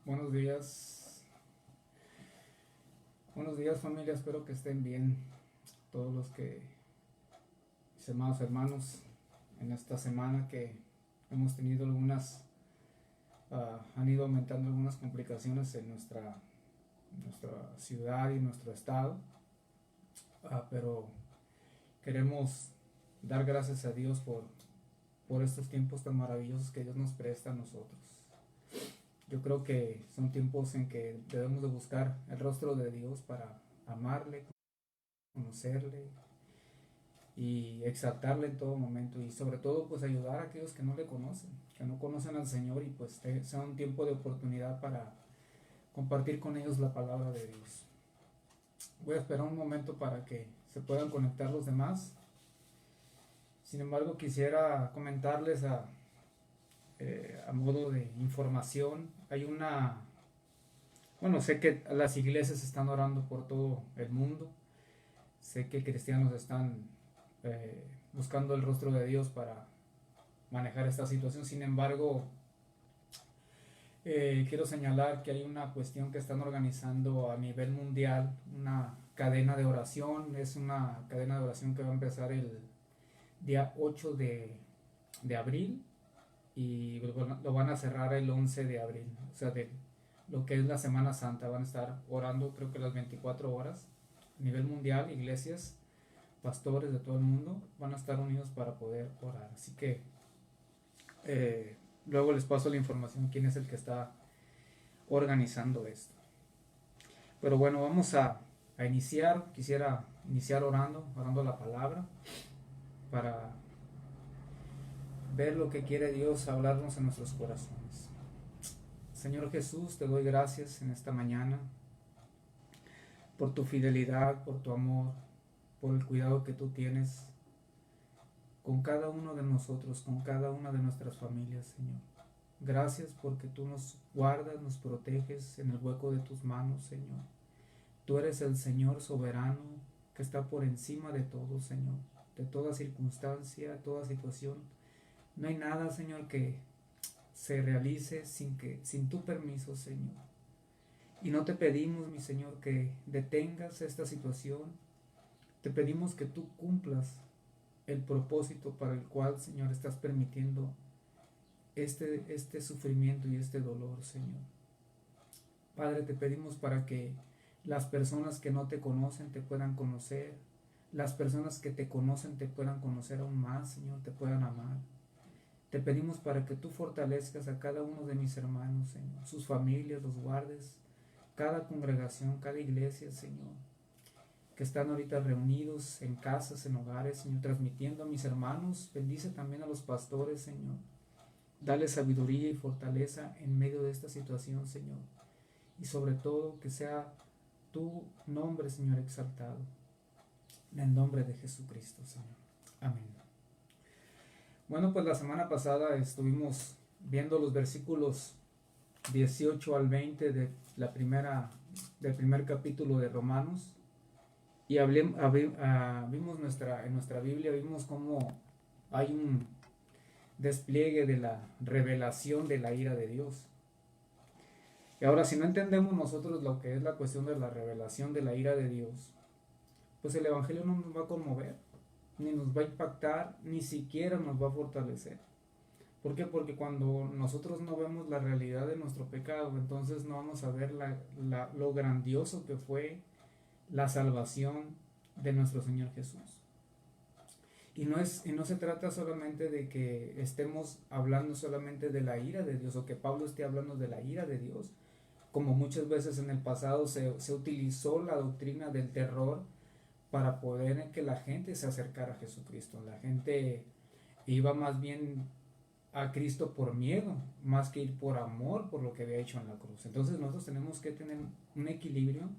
Buenos días, familia, espero que estén bien todos los que, mis amados hermanos, en esta semana que hemos tenido han ido aumentando algunas complicaciones en nuestra ciudad y nuestro estado, pero queremos dar gracias a Dios por estos tiempos tan maravillosos que Dios nos presta a nosotros. Yo creo que son tiempos en que debemos de buscar el rostro de Dios para amarle, conocerle y exaltarle en todo momento, y sobre todo pues ayudar a aquellos que no le conocen, que no conocen al Señor, y pues sea un tiempo de oportunidad para compartir con ellos la palabra de Dios. Voy a esperar un momento para que se puedan conectar los demás. Sin embargo, quisiera comentarles a modo de información. Sé que las iglesias están orando por todo el mundo. Sé que cristianos están buscando el rostro de Dios para manejar esta situación. Sin embargo, quiero señalar que hay una cuestión que están organizando a nivel mundial, una cadena de oración. Es una cadena de oración que va a empezar el día 8 de abril y lo van a cerrar el 11 de abril, o sea, de lo que es la Semana Santa. Van a estar orando, creo que las 24 horas a nivel mundial. Iglesias, pastores de todo el mundo van a estar unidos para poder orar. Así que luego les paso la información quién es el que está organizando esto. Pero bueno, vamos a iniciar. Quisiera iniciar orando la palabra para ver lo que quiere Dios hablarnos en nuestros corazones. Señor Jesús, te doy gracias en esta mañana por tu fidelidad, por tu amor, por el cuidado que tú tienes con cada uno de nosotros, con cada una de nuestras familias, Señor. Gracias porque tú nos guardas, nos proteges en el hueco de tus manos, Señor. Tú eres el Señor soberano que está por encima de todo, Señor, de toda circunstancia, toda situación. No hay nada, Señor, que se realice sin tu permiso, Señor. Y no te pedimos, mi Señor, que detengas esta situación. Te pedimos que tú cumplas el propósito para el cual, Señor, estás permitiendo este sufrimiento y este dolor, Señor. Padre, te pedimos para que las personas que no te conocen te puedan conocer, las personas que te conocen te puedan conocer aún más, Señor, te puedan amar. Te pedimos para que tú fortalezcas a cada uno de mis hermanos, Señor, sus familias, los guardes, cada congregación, cada iglesia, Señor, que están ahorita reunidos en casas, en hogares, Señor, transmitiendo a mis hermanos. Bendice también a los pastores, Señor. Dale sabiduría y fortaleza en medio de esta situación, Señor. Y sobre todo que sea tu nombre, Señor, exaltado. En el nombre de Jesucristo, Señor. Amén. Bueno, pues la semana pasada estuvimos viendo los versículos 18 al 20 de del primer capítulo de Romanos. Y vimos en nuestra Biblia, vimos cómo hay un despliegue de la revelación de la ira de Dios. Y ahora, si no entendemos nosotros lo que es la cuestión de la revelación de la ira de Dios, pues el Evangelio no nos va a conmover, ni nos va a impactar, ni siquiera nos va a fortalecer. ¿Por qué? Porque cuando nosotros no vemos la realidad de nuestro pecado, entonces no vamos a ver lo grandioso que fue la salvación de nuestro Señor Jesús. Y no se trata solamente de que estemos hablando solamente de la ira de Dios, o que Pablo esté hablando de la ira de Dios, como muchas veces en el pasado se utilizó la doctrina del terror para poder que la gente se acercara a Jesucristo. La gente iba más bien a Cristo por miedo, más que ir por amor por lo que había hecho en la cruz. Entonces nosotros tenemos que tener un equilibrio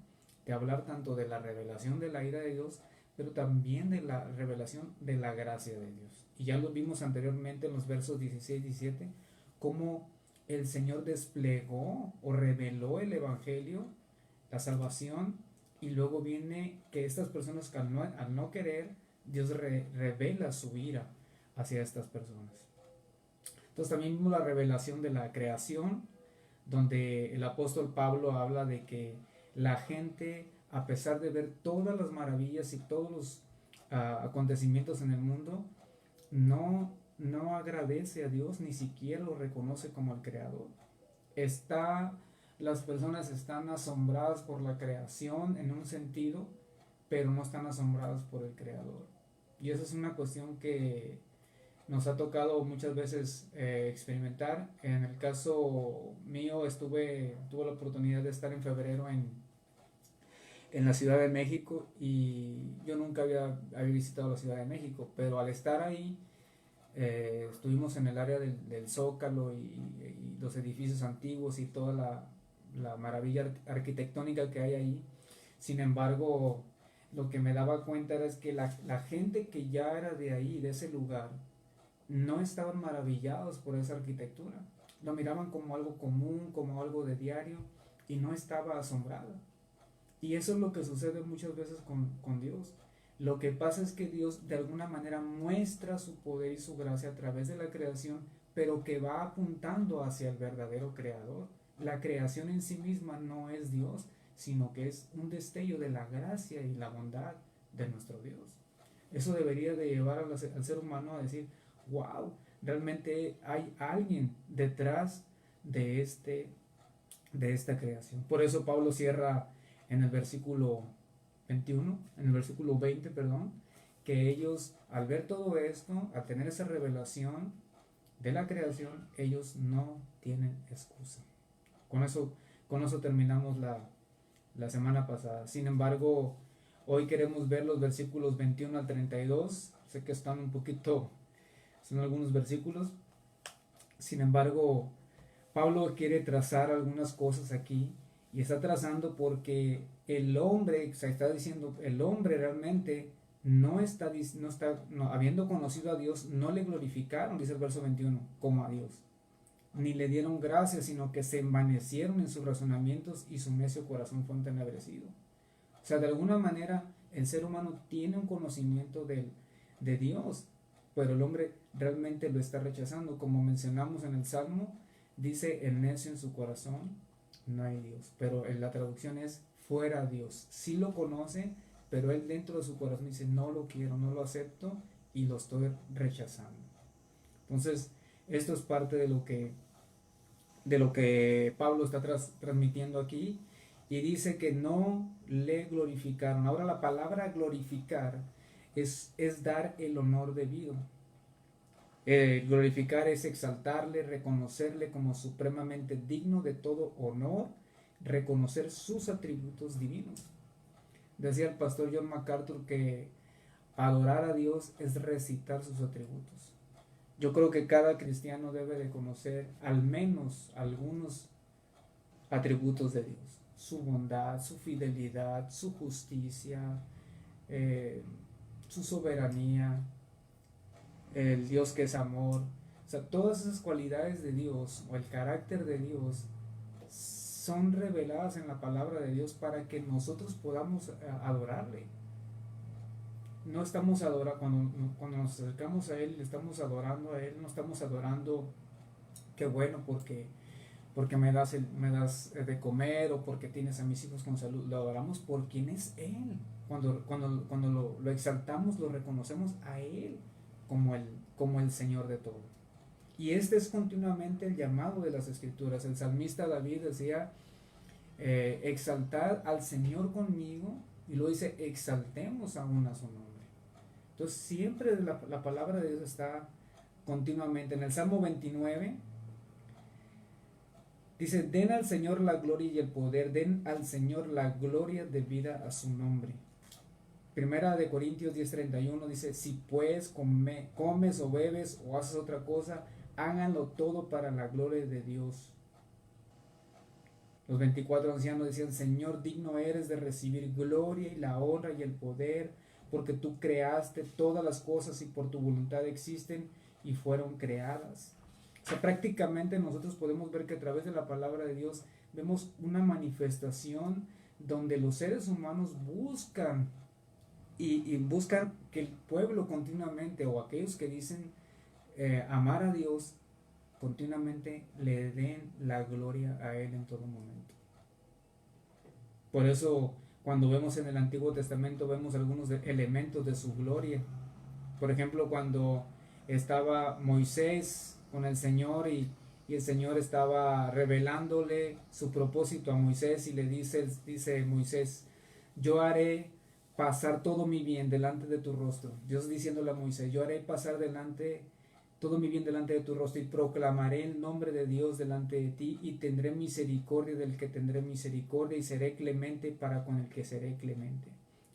de hablar tanto de la revelación de la ira de Dios, pero también de la revelación de la gracia de Dios. Y ya lo vimos anteriormente en los versos 16 y 17, cómo el Señor desplegó o reveló el Evangelio, la salvación, y luego viene que estas personas, que al no querer, Dios revela su ira hacia estas personas. Entonces también vimos la revelación de la creación, donde el apóstol Pablo habla de que la gente, a pesar de ver todas las maravillas y todos los acontecimientos en el mundo, no agradece a Dios, ni siquiera lo reconoce como el creador. Está, las personas están asombradas por la creación en un sentido, pero no están asombradas por el creador. Y esa es una cuestión que nos ha tocado muchas veces experimentar. En el caso mío, tuve la oportunidad de estar en febrero en la Ciudad de México, y yo nunca había visitado la Ciudad de México, pero al estar ahí, estuvimos en el área del Zócalo y los edificios antiguos y toda la maravilla arquitectónica que hay ahí. Sin embargo, lo que me daba cuenta era que la gente que ya era de ahí, de ese lugar, no estaban maravillados por esa arquitectura. Lo miraban como algo común, como algo de diario, y no estaba asombrada. Y eso es lo que sucede muchas veces con Dios. Lo que pasa es que Dios de alguna manera muestra su poder y su gracia a través de la creación, pero que va apuntando hacia el verdadero creador. La creación en sí misma no es Dios, sino que es un destello de la gracia y la bondad de nuestro Dios. Eso debería de llevar al ser humano a decir, wow, realmente hay alguien detrás de, de esta creación. Por eso Pablo cierra en el versículo 21, en el versículo 20, perdón, que ellos, al ver todo esto, al tener esa revelación de la creación, ellos no tienen excusa. Con eso terminamos la semana pasada. Sin embargo, hoy queremos ver los versículos 21 al 32. Sé que están un poquito, son algunos versículos. Sin embargo, Pablo quiere trazar algunas cosas aquí, y está trazando porque el hombre, o sea, está diciendo, el hombre realmente habiendo conocido a Dios, no le glorificaron, dice el verso 21, como a Dios, ni le dieron gracias, sino que se envanecieron en sus razonamientos y su necio corazón fue entenebrecido. O sea, de alguna manera el ser humano tiene un conocimiento de Dios, pero el hombre realmente lo está rechazando. Como mencionamos en el Salmo, dice el necio en su corazón, no hay Dios. Pero en la traducción es fuera Dios. Sí lo conoce, pero él dentro de su corazón dice, no lo quiero, no lo acepto y lo estoy rechazando. Entonces, esto es parte de lo que Pablo está transmitiendo aquí, y dice que no le glorificaron. Ahora la palabra glorificar es dar el honor debido. Glorificar es exaltarle, reconocerle como supremamente digno de todo honor, reconocer sus atributos divinos. Decía el pastor John MacArthur que adorar a Dios es recitar sus atributos. Yo creo que cada cristiano debe de conocer al menos algunos atributos de Dios: su bondad, su fidelidad, su justicia, su soberanía, el Dios que es amor. O sea, todas esas cualidades de Dios o el carácter de Dios son reveladas en la palabra de Dios para que nosotros podamos adorarle. No estamos adorando, cuando nos acercamos a Él, le estamos adorando a Él, no estamos adorando, qué bueno, porque me das de comer, o porque tienes a mis hijos con salud. Lo adoramos por quien es Él. Cuando lo exaltamos, lo reconocemos a Él como el Señor de todo. Y este es continuamente el llamado de las Escrituras. El salmista David decía, exaltad al Señor conmigo, y luego dice, exaltemos aún a su nombre. Entonces siempre la palabra de Dios está continuamente. En el Salmo 29 dice, den al Señor la gloria y el poder, den al Señor la gloria debida a su nombre. Primera de Corintios 10:31 dice, si pues comes o bebes o haces otra cosa, háganlo todo para la gloria de Dios. Los 24 ancianos decían, Señor, digno eres de recibir gloria y la honra y el poder, porque tú creaste todas las cosas y por tu voluntad existen y fueron creadas. O sea, prácticamente nosotros podemos ver que a través de la palabra de Dios vemos una manifestación donde los seres humanos buscan y buscan que el pueblo continuamente, o aquellos que dicen amar a Dios, continuamente le den la gloria a Él en todo momento. Por eso cuando vemos en el Antiguo Testamento vemos algunos elementos de su gloria. Por ejemplo, cuando estaba Moisés con el Señor y el Señor estaba revelándole su propósito a Moisés y le dice Moisés, yo haré pasar todo mi bien delante de tu rostro. Dios diciéndole a Moisés, yo haré pasar todo mi bien delante de tu rostro y proclamaré el nombre de Dios delante de ti y tendré misericordia del que tendré misericordia y seré clemente para con el que seré clemente.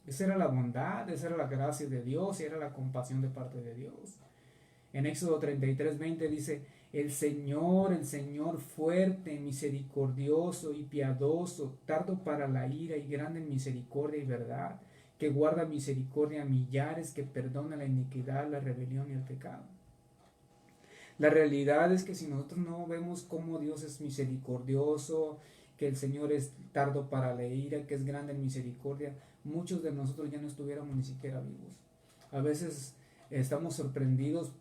Esa era la bondad, esa era la gracia de Dios y era la compasión de parte de Dios. En Éxodo 33:20 dice, el Señor fuerte, misericordioso y piadoso, tardo para la ira y grande en misericordia y verdad, que guarda misericordia a millares, que perdona la iniquidad, la rebelión y el pecado. La realidad es que si nosotros no vemos cómo Dios es misericordioso, que el Señor es tardo para la ira, que es grande en misericordia, muchos de nosotros ya no estuviéramos ni siquiera vivos. A veces estamos sorprendidos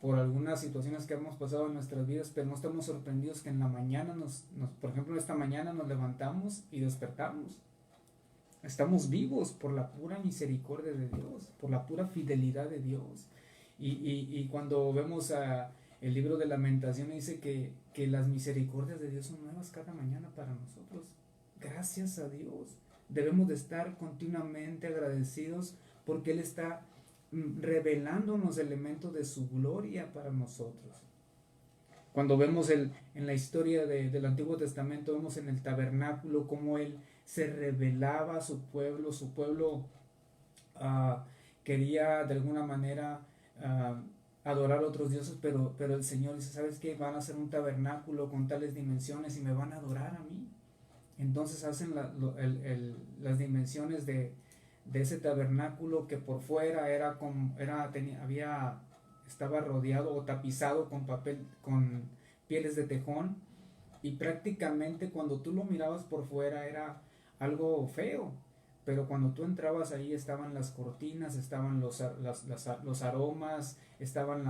por algunas situaciones que hemos pasado en nuestras vidas, pero no estamos sorprendidos que en la mañana, por ejemplo, esta mañana nos levantamos y despertamos. Estamos vivos por la pura misericordia de Dios, por la pura fidelidad de Dios. Y cuando vemos el libro de Lamentaciones dice que las misericordias de Dios son nuevas cada mañana para nosotros. Gracias a Dios. Debemos de estar continuamente agradecidos porque Él está revelándonos elementos de su gloria para nosotros. Cuando vemos en la historia del Antiguo Testamento, vemos en el tabernáculo cómo Él se revelaba a su pueblo quería de alguna manera adorar a otros dioses, pero el Señor dice, ¿sabes qué? Van a hacer un tabernáculo con tales dimensiones y me van a adorar a mí. Entonces hacen las dimensiones de ese tabernáculo, que por fuera estaba rodeado o tapizado con pieles de tejón, y prácticamente cuando tú lo mirabas por fuera era algo feo, pero cuando tú entrabas ahí estaban las cortinas, estaban los aromas, estaban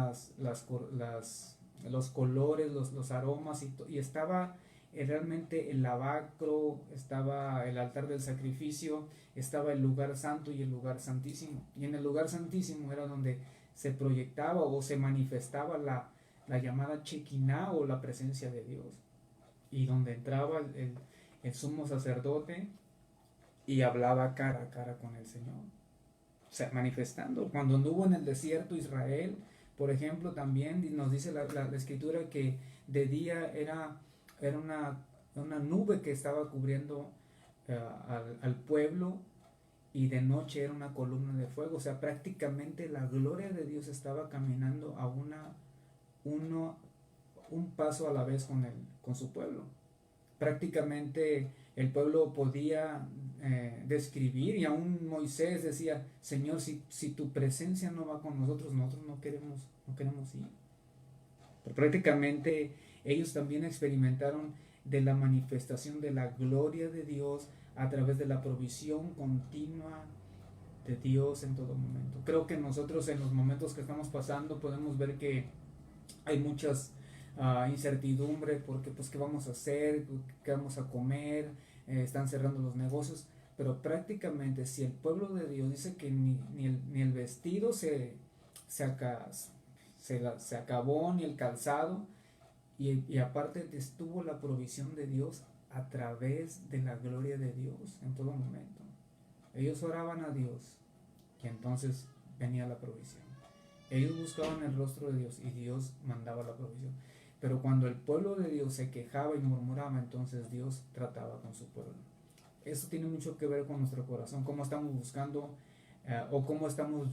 los colores, los aromas, y estaba realmente el lavacro, estaba el altar del sacrificio, estaba el lugar santo y el lugar santísimo. Y en el lugar santísimo era donde se proyectaba o se manifestaba la llamada Shekinah o la presencia de Dios, y donde entraba el sumo sacerdote y hablaba cara a cara con el Señor, o sea, manifestando. Cuando anduvo en el desierto Israel, por ejemplo, también nos dice la escritura que de día era una nube que estaba cubriendo al pueblo, y de noche era una columna de fuego. O sea, prácticamente la gloria de Dios estaba caminando a un paso a la vez con su pueblo. Prácticamente el pueblo podía describir, y aún Moisés decía, Señor, si tu presencia no va con nosotros no queremos ir. Pero prácticamente ellos también experimentaron de la manifestación de la gloria de Dios a través de la provisión continua de Dios en todo momento. Creo que nosotros en los momentos que estamos pasando podemos ver que hay muchas incertidumbre, porque pues qué vamos a hacer, qué vamos a comer, están cerrando los negocios, pero prácticamente si el pueblo de Dios dice que ni el vestido se acabó, ni el calzado, y aparte estuvo la provisión de Dios a través de la gloria de Dios en todo momento. Ellos oraban a Dios y entonces venía la provisión. Ellos buscaban el rostro de Dios y Dios mandaba la provisión. Pero cuando el pueblo de Dios se quejaba y murmuraba, entonces Dios trataba con su pueblo. Eso tiene mucho que ver con nuestro corazón, cómo estamos buscando o cómo estamos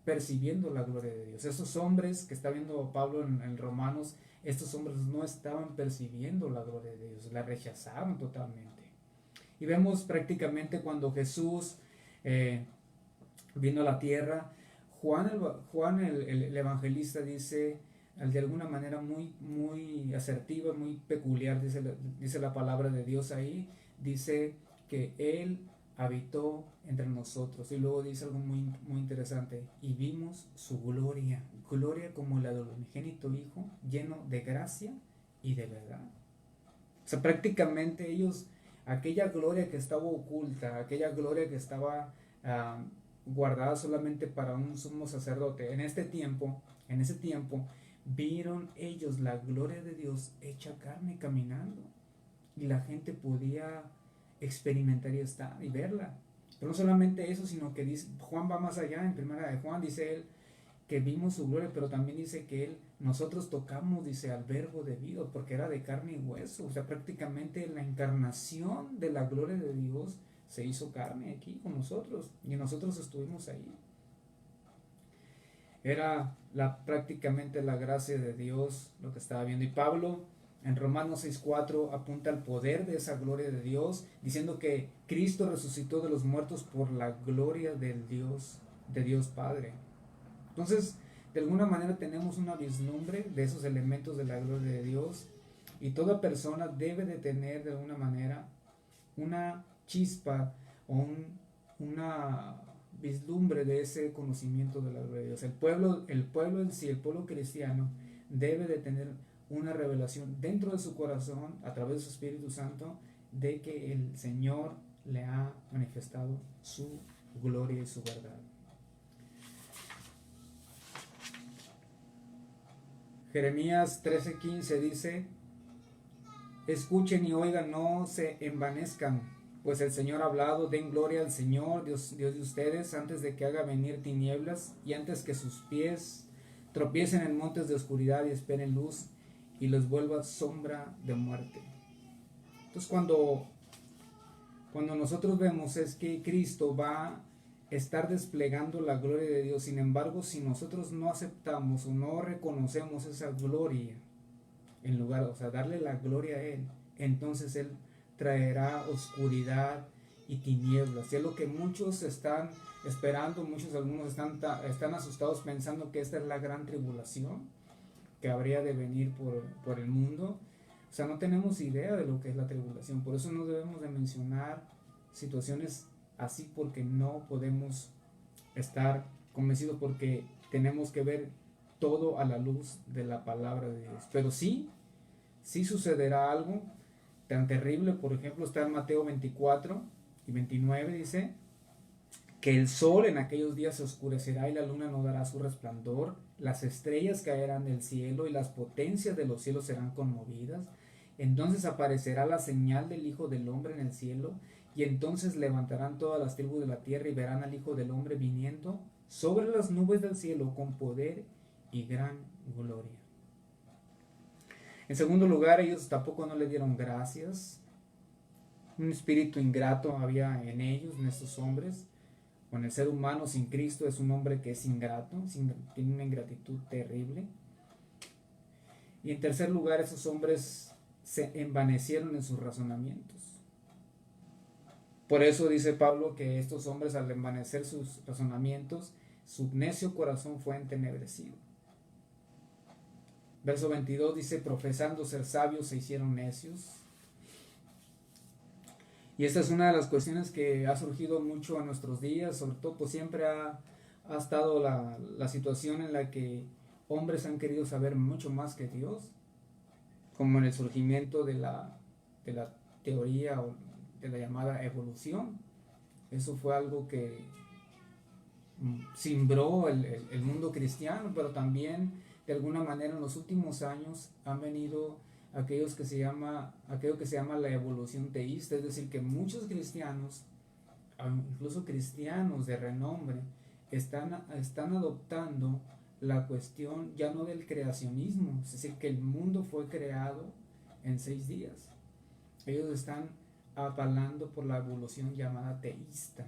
percibiendo la gloria de Dios. Esos hombres que está viendo Pablo en Romanos, estos hombres no estaban percibiendo la gloria de Dios, la rechazaron totalmente. Y vemos prácticamente cuando Jesús vino a la tierra, Juan el evangelista dice de alguna manera muy asertiva, muy peculiar, dice la palabra de Dios ahí, dice que él habitó entre nosotros. Y luego dice algo muy, muy interesante, y vimos su gloria, gloria como la del unigénito Hijo, lleno de gracia y de verdad. O sea, prácticamente ellos, aquella gloria que estaba oculta, aquella gloria que estaba guardada solamente para un sumo sacerdote, en ese tiempo, vieron ellos la gloria de Dios hecha carne caminando. Y la gente podía experimentar y estar y verla. Pero no solamente eso, sino que dice, Juan va más allá. En primera de Juan dice él que vimos su gloria, pero también dice que nosotros tocamos, dice, al verbo de vida, porque era de carne y hueso. O sea, prácticamente la encarnación de la gloria de Dios se hizo carne aquí con nosotros, y nosotros estuvimos ahí. Era prácticamente la gracia de Dios lo que estaba viendo. Y Pablo en Romanos 6:4 apunta al poder de esa gloria de Dios, diciendo que Cristo resucitó de los muertos por la gloria de Dios Padre. Entonces, de alguna manera tenemos una vislumbre de esos elementos de la gloria de Dios, y toda persona debe de tener de alguna manera una chispa o una vislumbre de ese conocimiento de la gloria de Dios. El pueblo en sí, el pueblo cristiano, debe de tener una revelación dentro de su corazón, a través de su Espíritu Santo, de que el Señor le ha manifestado su gloria y su verdad. Jeremías 13:15 dice: escuchen y oigan, no se envanezcan, pues el Señor ha hablado, den gloria al Señor, Dios de ustedes, antes de que haga venir tinieblas y antes que sus pies tropiecen en montes de oscuridad y esperen luz y les vuelva sombra de muerte. Entonces cuando nosotros vemos es que Cristo va a estar desplegando la gloria de Dios. Sin embargo, si nosotros no aceptamos o no reconocemos esa gloria, en lugar, o sea, darle la gloria a Él, entonces Él traerá oscuridad y tinieblas. Y es lo que muchos están esperando, algunos están asustados pensando que esta es la gran tribulación que habría de venir por el mundo. O sea, no tenemos idea de lo que es la tribulación. Por eso no debemos de mencionar situaciones así, porque no podemos estar convencidos, porque tenemos que ver todo a la luz de la palabra de Dios. Pero sí sucederá algo tan terrible. Por ejemplo, está en Mateo 24 y 29, dice que el sol en aquellos días se oscurecerá y la luna no dará su resplandor, las estrellas caerán del cielo y las potencias de los cielos serán conmovidas. Entonces aparecerá la señal del Hijo del Hombre en el cielo, y entonces levantarán todas las tribus de la tierra y verán al Hijo del Hombre viniendo sobre las nubes del cielo con poder y gran gloria. En segundo lugar, ellos tampoco no le dieron gracias. Un espíritu ingrato había en ellos, en estos hombres. Con el ser humano sin Cristo es un hombre que es ingrato, tiene una ingratitud terrible. Y en tercer lugar, esos hombres se envanecieron en sus razonamientos. Por eso dice Pablo que estos hombres, al envanecer sus razonamientos, su necio corazón fue entenebrecido. Verso 22 dice: profesando ser sabios se hicieron necios. Y esta es una de las cuestiones que ha surgido mucho en nuestros días. Sobre todo, pues siempre ha estado la situación en la que hombres han querido saber mucho más que Dios, como en el surgimiento de la teoría o de la llamada evolución. Eso fue algo que cimbró el mundo cristiano, pero también de alguna manera en los últimos años han venido aquello que se llama la evolución teísta. Es decir, que muchos cristianos, incluso cristianos de renombre, están adoptando la cuestión ya no del creacionismo, es decir, que el mundo fue creado en 6 días. Ellos están apelando por la evolución llamada teísta.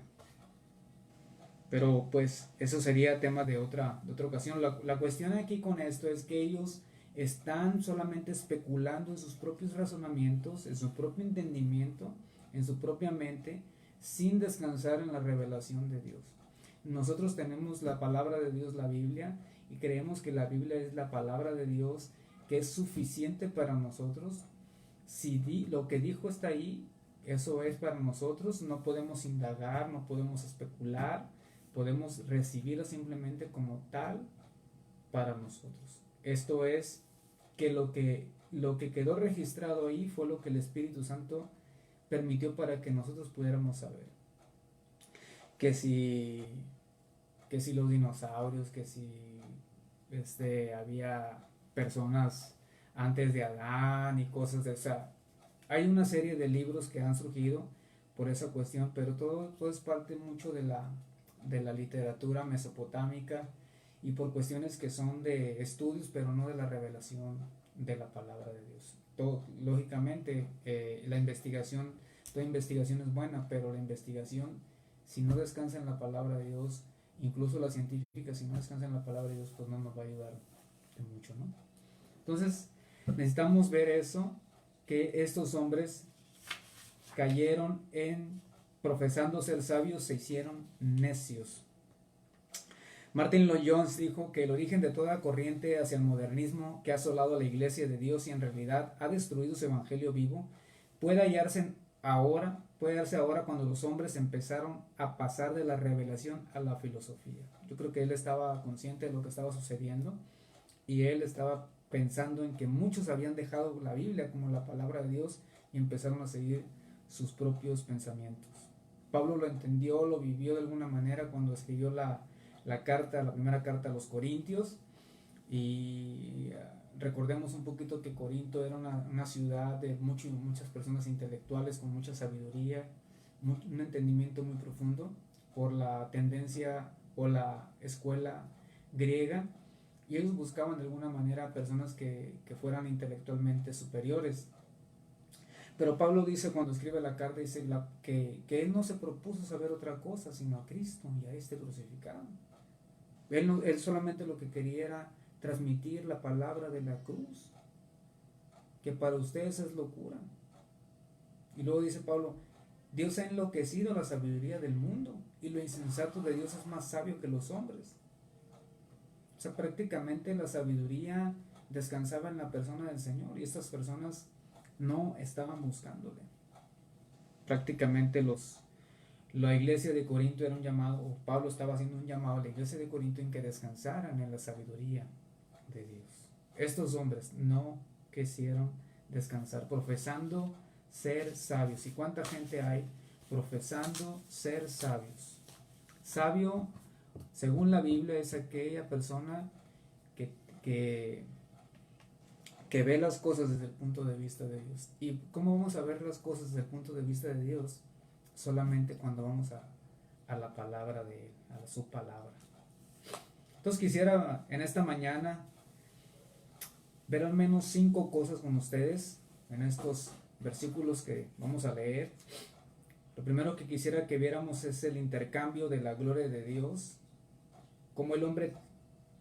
Pero pues eso sería tema de otra ocasión. La cuestión aquí con esto es que ellos están solamente especulando en sus propios razonamientos, en su propio entendimiento, en su propia mente, sin descansar en la revelación de Dios. Nosotros tenemos la palabra de Dios, la Biblia, y creemos que la Biblia es la palabra de Dios, que es suficiente para nosotros. Si lo que dijo está ahí, Eso es para nosotros, no podemos indagar, no podemos especular, podemos recibirlo simplemente como tal para nosotros. Esto es que lo que quedó registrado ahí fue lo que el Espíritu Santo permitió para que nosotros pudiéramos saber. Que si, que si los dinosaurios, que si había personas antes de Adán y cosas de esa. Hay una serie de libros que han surgido por esa cuestión, pero todo es parte mucho de la literatura mesopotámica y por cuestiones que son de estudios, pero no de la revelación de la palabra de Dios. Todo, lógicamente, toda investigación es buena, pero la investigación, si no descansa en la palabra de Dios, incluso la científica, si no descansa en la palabra de Dios, pues no nos va a ayudar de mucho, ¿no? Entonces, necesitamos ver eso, que estos hombres cayeron profesando ser sabios, se hicieron necios. Martin Lloyd-Jones dijo que el origen de toda corriente hacia el modernismo que ha asolado a la Iglesia de Dios y en realidad ha destruido su evangelio vivo puede hallarse ahora cuando los hombres empezaron a pasar de la revelación a la filosofía. Yo creo que él estaba consciente de lo que estaba sucediendo y él estaba pensando en que muchos habían dejado la Biblia como la palabra de Dios y empezaron a seguir sus propios pensamientos. Pablo lo entendió, lo vivió de alguna manera cuando escribió la primera carta a los Corintios, y recordemos un poquito que Corinto era una ciudad de muchas personas intelectuales con mucha sabiduría, un entendimiento muy profundo por la tendencia o la escuela griega, y ellos buscaban de alguna manera personas que fueran intelectualmente superiores. Pero Pablo dice cuando escribe la carta, dice que él no se propuso saber otra cosa sino a Cristo y a este crucificado. Él solamente lo que quería era transmitir la palabra de la cruz, que para ustedes es locura. Y luego dice Pablo, Dios ha enloquecido la sabiduría del mundo y lo insensato de Dios es más sabio que los hombres. O sea, prácticamente la sabiduría descansaba en la persona del Señor y estas personas no estaban buscándole. Prácticamente la iglesia de Corinto era un llamado, o Pablo estaba haciendo un llamado a la iglesia de Corinto en que descansaran en la sabiduría de Dios. Estos hombres no quisieron descansar, profesando ser sabios. ¿Y cuánta gente hay profesando ser sabios? Sabio, según la Biblia, es aquella persona que ve las cosas desde el punto de vista de Dios. ¿Y cómo vamos a ver las cosas desde el punto de vista de Dios? Solamente cuando vamos a la palabra de Él, a su palabra. Entonces quisiera en esta mañana ver al menos 5 cosas con ustedes en estos versículos que vamos a leer. Lo primero que quisiera que viéramos es el intercambio de la gloria de Dios, cómo el hombre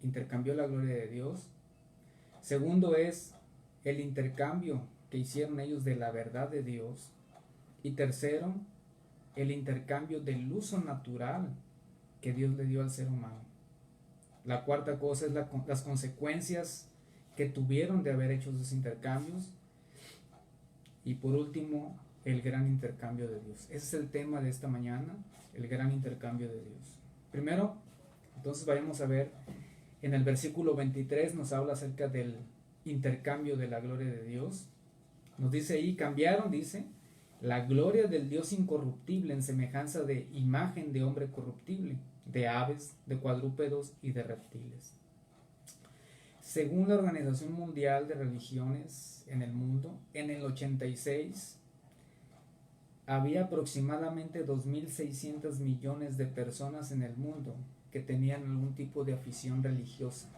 intercambió la gloria de Dios. Segundo es el intercambio que hicieron ellos de la verdad de Dios. Y tercero, el intercambio del uso natural que Dios le dio al ser humano. La cuarta cosa es las consecuencias que tuvieron de haber hecho esos intercambios. Y por último, el gran intercambio de Dios. Ese es el tema de esta mañana, el gran intercambio de Dios. Primero, entonces vayamos a ver, en el versículo 23 nos habla acerca del intercambio de la gloria de Dios. Nos dice ahí, cambiaron, dice, la gloria del Dios incorruptible en semejanza de imagen de hombre corruptible, de aves, de cuadrúpedos y de reptiles. Según la Organización Mundial de Religiones en el mundo, en el 86 había aproximadamente 2.600 millones de personas en el mundo que tenían algún tipo de afición religiosa.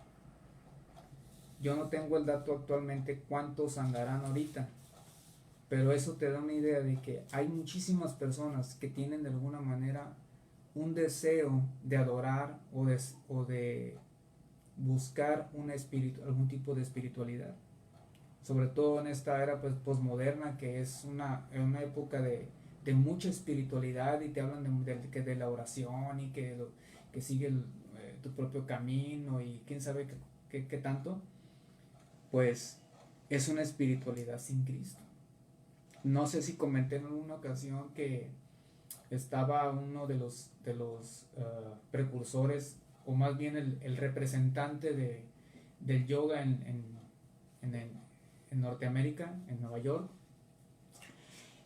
Yo no tengo el dato actualmente cuántos andarán ahorita, pero eso te da una idea de que hay muchísimas personas que tienen de alguna manera un deseo de adorar o de buscar algún tipo de espiritualidad, sobre todo en esta era posmoderna, que es una época de mucha espiritualidad, y te hablan de la oración y que sigue tu propio camino y quién sabe qué tanto. Pues es una espiritualidad sin Cristo. No sé si comenté en una ocasión que estaba uno de los precursores, o más bien el representante del yoga en, el- en Norteamérica, en Nueva York,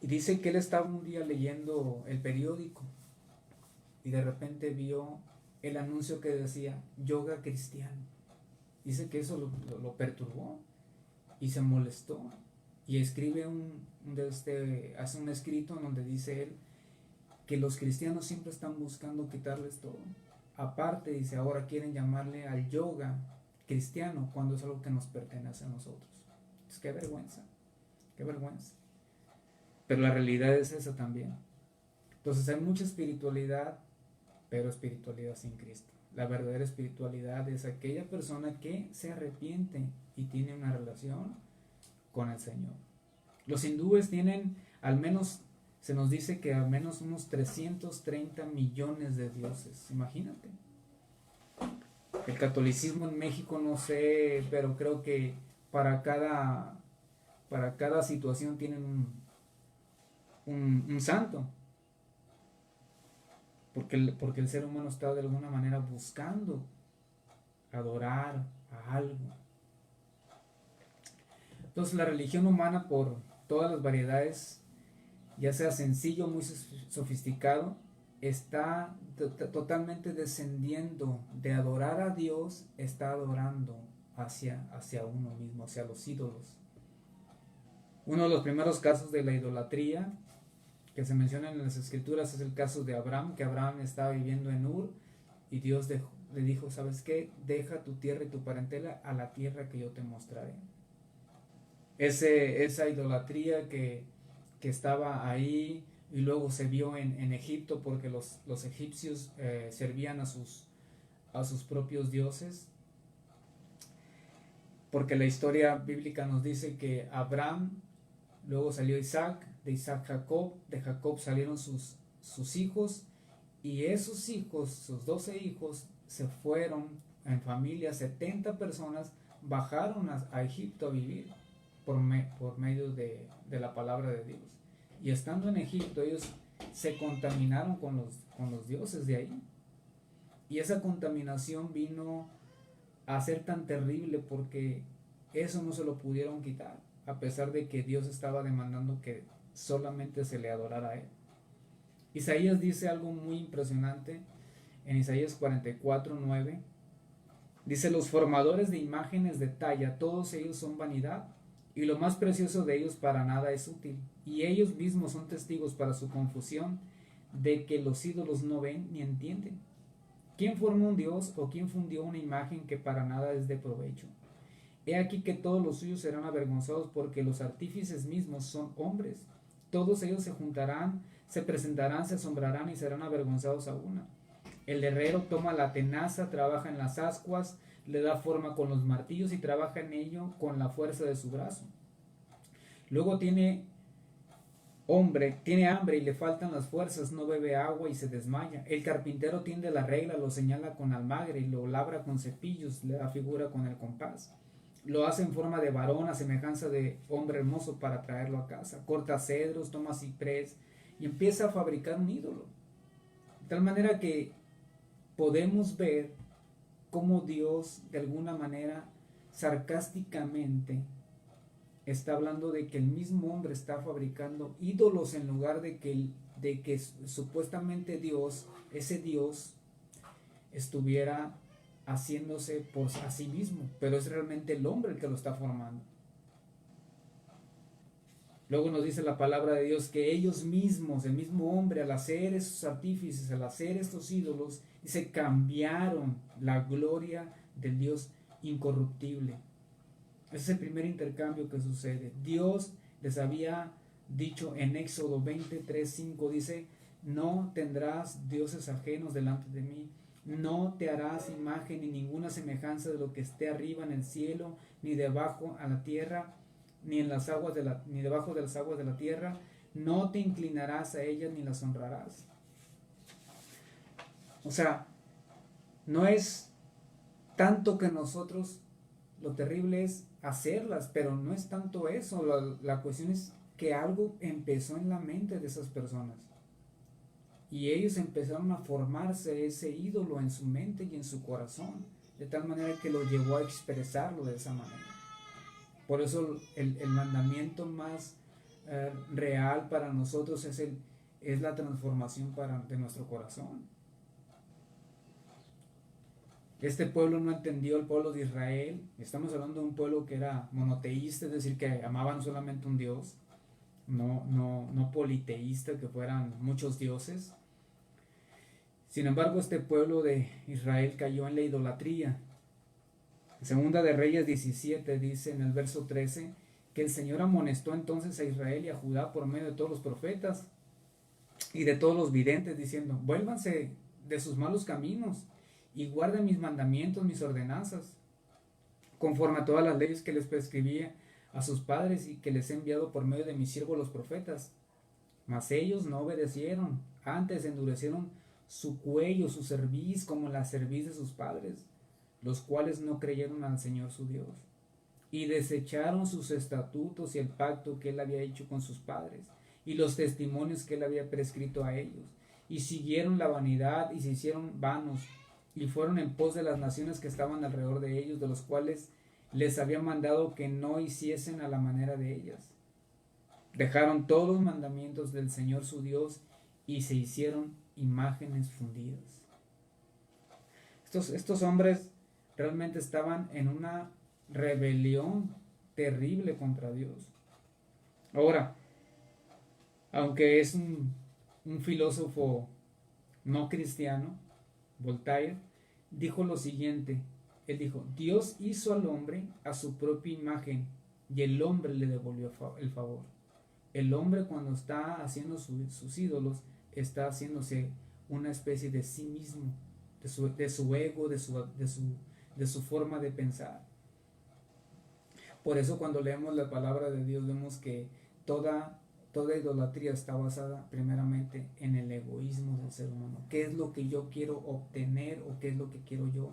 y dice que él estaba un día leyendo el periódico y de repente vio el anuncio que decía yoga cristiano. Dice que eso lo perturbó y se molestó y escribe hace un escrito en donde dice él que los cristianos siempre están buscando quitarles todo. Aparte, dice, ahora quieren llamarle al yoga cristiano cuando es algo que nos pertenece a nosotros. Entonces, qué vergüenza, qué vergüenza. Pero la realidad es esa también. Entonces hay mucha espiritualidad, pero espiritualidad sin Cristo. La verdadera espiritualidad es aquella persona que se arrepiente y tiene una relación con el Señor. Los hindúes tienen al menos, se nos dice que al menos unos 330 millones de dioses. Imagínate. El catolicismo en México no sé, pero creo que para cada, para cada situación tienen un santo. Porque el ser humano está de alguna manera buscando adorar a algo. Entonces la religión humana, por todas las variedades, ya sea sencillo o muy sofisticado, está totalmente descendiendo de adorar a Dios, está adorando hacia uno mismo, hacia los ídolos. Uno de los primeros casos de la idolatría que se menciona en las escrituras es el caso de Abraham, que Abraham estaba viviendo en Ur y Dios le dijo, ¿sabes qué? Deja tu tierra y tu parentela a la tierra que yo te mostraré. Esa idolatría que estaba ahí y luego se vio en Egipto porque los egipcios servían a sus propios dioses, porque la historia bíblica nos dice que Abraham, luego salió Isaac, de Isaac Jacob, de Jacob salieron sus hijos, y esos hijos, sus 12 hijos, se fueron en familia, 70 personas bajaron a Egipto a vivir por medio de la palabra de Dios. Y estando en Egipto, ellos se contaminaron con los dioses de ahí. Y esa contaminación vino a ser tan terrible porque eso no se lo pudieron quitar, a pesar de que Dios estaba demandando que solamente se le adorara a Él. Isaías dice algo muy impresionante en Isaías 44:9. Dice, los formadores de imágenes de talla, todos ellos son vanidad, y lo más precioso de ellos para nada es útil, y ellos mismos son testigos para su confusión de que los ídolos no ven ni entienden. ¿Quién formó un dios o quién fundió una imagen que para nada es de provecho? He aquí que todos los suyos serán avergonzados porque los artífices mismos son hombres. Todos ellos se juntarán, se presentarán, se asombrarán y serán avergonzados a una. El herrero toma la tenaza, trabaja en las ascuas, le da forma con los martillos y trabaja en ello con la fuerza de su brazo. Luego tiene hambre y le faltan las fuerzas, no bebe agua y se desmaya. El carpintero tiende la regla, lo señala con almagre y lo labra con cepillos, le da figura con el compás. Lo hace en forma de varón, a semejanza de hombre hermoso para traerlo a casa. Corta cedros, toma ciprés y empieza a fabricar un ídolo. De tal manera que podemos ver cómo Dios, de alguna manera, sarcásticamente, está hablando de que el mismo hombre está fabricando ídolos en lugar de que supuestamente Dios, ese Dios, estuviera haciéndose por a sí mismo, pero es realmente el hombre el que lo está formando. Luego nos dice la palabra de Dios que ellos mismos, el mismo hombre, al hacer esos artífices, al hacer estos ídolos, dice, cambiaron la gloria del Dios incorruptible. Ese es el primer intercambio que sucede. Dios les había dicho en Éxodo 23:5, dice, no tendrás dioses ajenos delante de mí, no te harás imagen ni ninguna semejanza de lo que esté arriba en el cielo, ni debajo a la tierra, ni en las aguas ni debajo de las aguas de la tierra, no te inclinarás a ellas ni las honrarás. O sea, no es tanto que nosotros, lo terrible es hacerlas, pero no es tanto eso, la cuestión es que algo empezó en la mente de esas personas. Y ellos empezaron a formarse ese ídolo en su mente y en su corazón, de tal manera que lo llevó a expresarlo de esa manera. Por eso el mandamiento más real para nosotros es la transformación de nuestro corazón. Este pueblo no entendió, el pueblo de Israel. Estamos hablando de un pueblo que era monoteísta, es decir, que amaban solamente un Dios, no politeísta, que fueran muchos dioses. Sin embargo, este pueblo de Israel cayó en la idolatría. Segunda de Reyes 17 dice en el verso 13 que el Señor amonestó entonces a Israel y a Judá por medio de todos los profetas y de todos los videntes, diciendo: vuélvanse de sus malos caminos y guarden mis mandamientos, mis ordenanzas, conforme a todas las leyes que les prescribía a sus padres y que les he enviado por medio de mis siervos los profetas. Mas ellos no obedecieron, antes endurecieron su cuello, su cerviz, como la cerviz de sus padres, los cuales no creyeron al Señor su Dios, y desecharon sus estatutos y el pacto que él había hecho con sus padres, y los testimonios que él había prescrito a ellos, y siguieron la vanidad y se hicieron vanos, y fueron en pos de las naciones que estaban alrededor de ellos, de los cuales les había mandado que no hiciesen a la manera de ellas. Dejaron todos los mandamientos del Señor su Dios y se hicieron imágenes fundidas. Estos hombres realmente estaban en una rebelión terrible contra Dios. Ahora, aunque es un filósofo no cristiano, Voltaire, dijo lo siguiente. Él dijo: Dios hizo al hombre a su propia imagen y el hombre le devolvió el favor. El hombre, cuando está haciendo sus ídolos, está haciéndose una especie de sí mismo, de su ego, de su forma de pensar. Por eso cuando leemos la palabra de Dios vemos que toda idolatría está basada primeramente en el egoísmo del ser humano. ¿Qué es lo que yo quiero obtener o qué es lo que quiero yo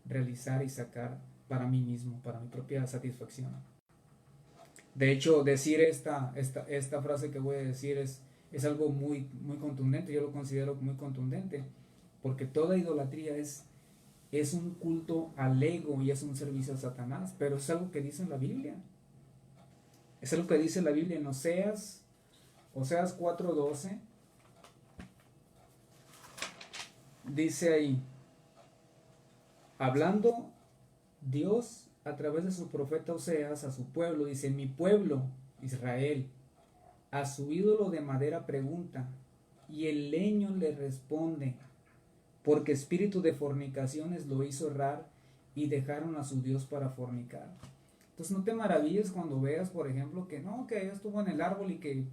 realizar y sacar para mí mismo, para mi propia satisfacción? De hecho, decir esta frase que voy a decir es algo muy, muy contundente. Yo lo considero muy contundente, porque toda idolatría es un culto al ego y es un servicio a Satanás, pero es algo que dice en la Biblia. Es algo que dice la Biblia en Oseas 4:12. Dice ahí, hablando Dios a través de su profeta Oseas a su pueblo, dice: mi pueblo Israel a su ídolo de madera pregunta, y el leño le responde, porque espíritu de fornicaciones lo hizo errar y dejaron a su Dios para fornicar. Entonces no te maravilles cuando veas, por ejemplo, que ella estuvo en el árbol y que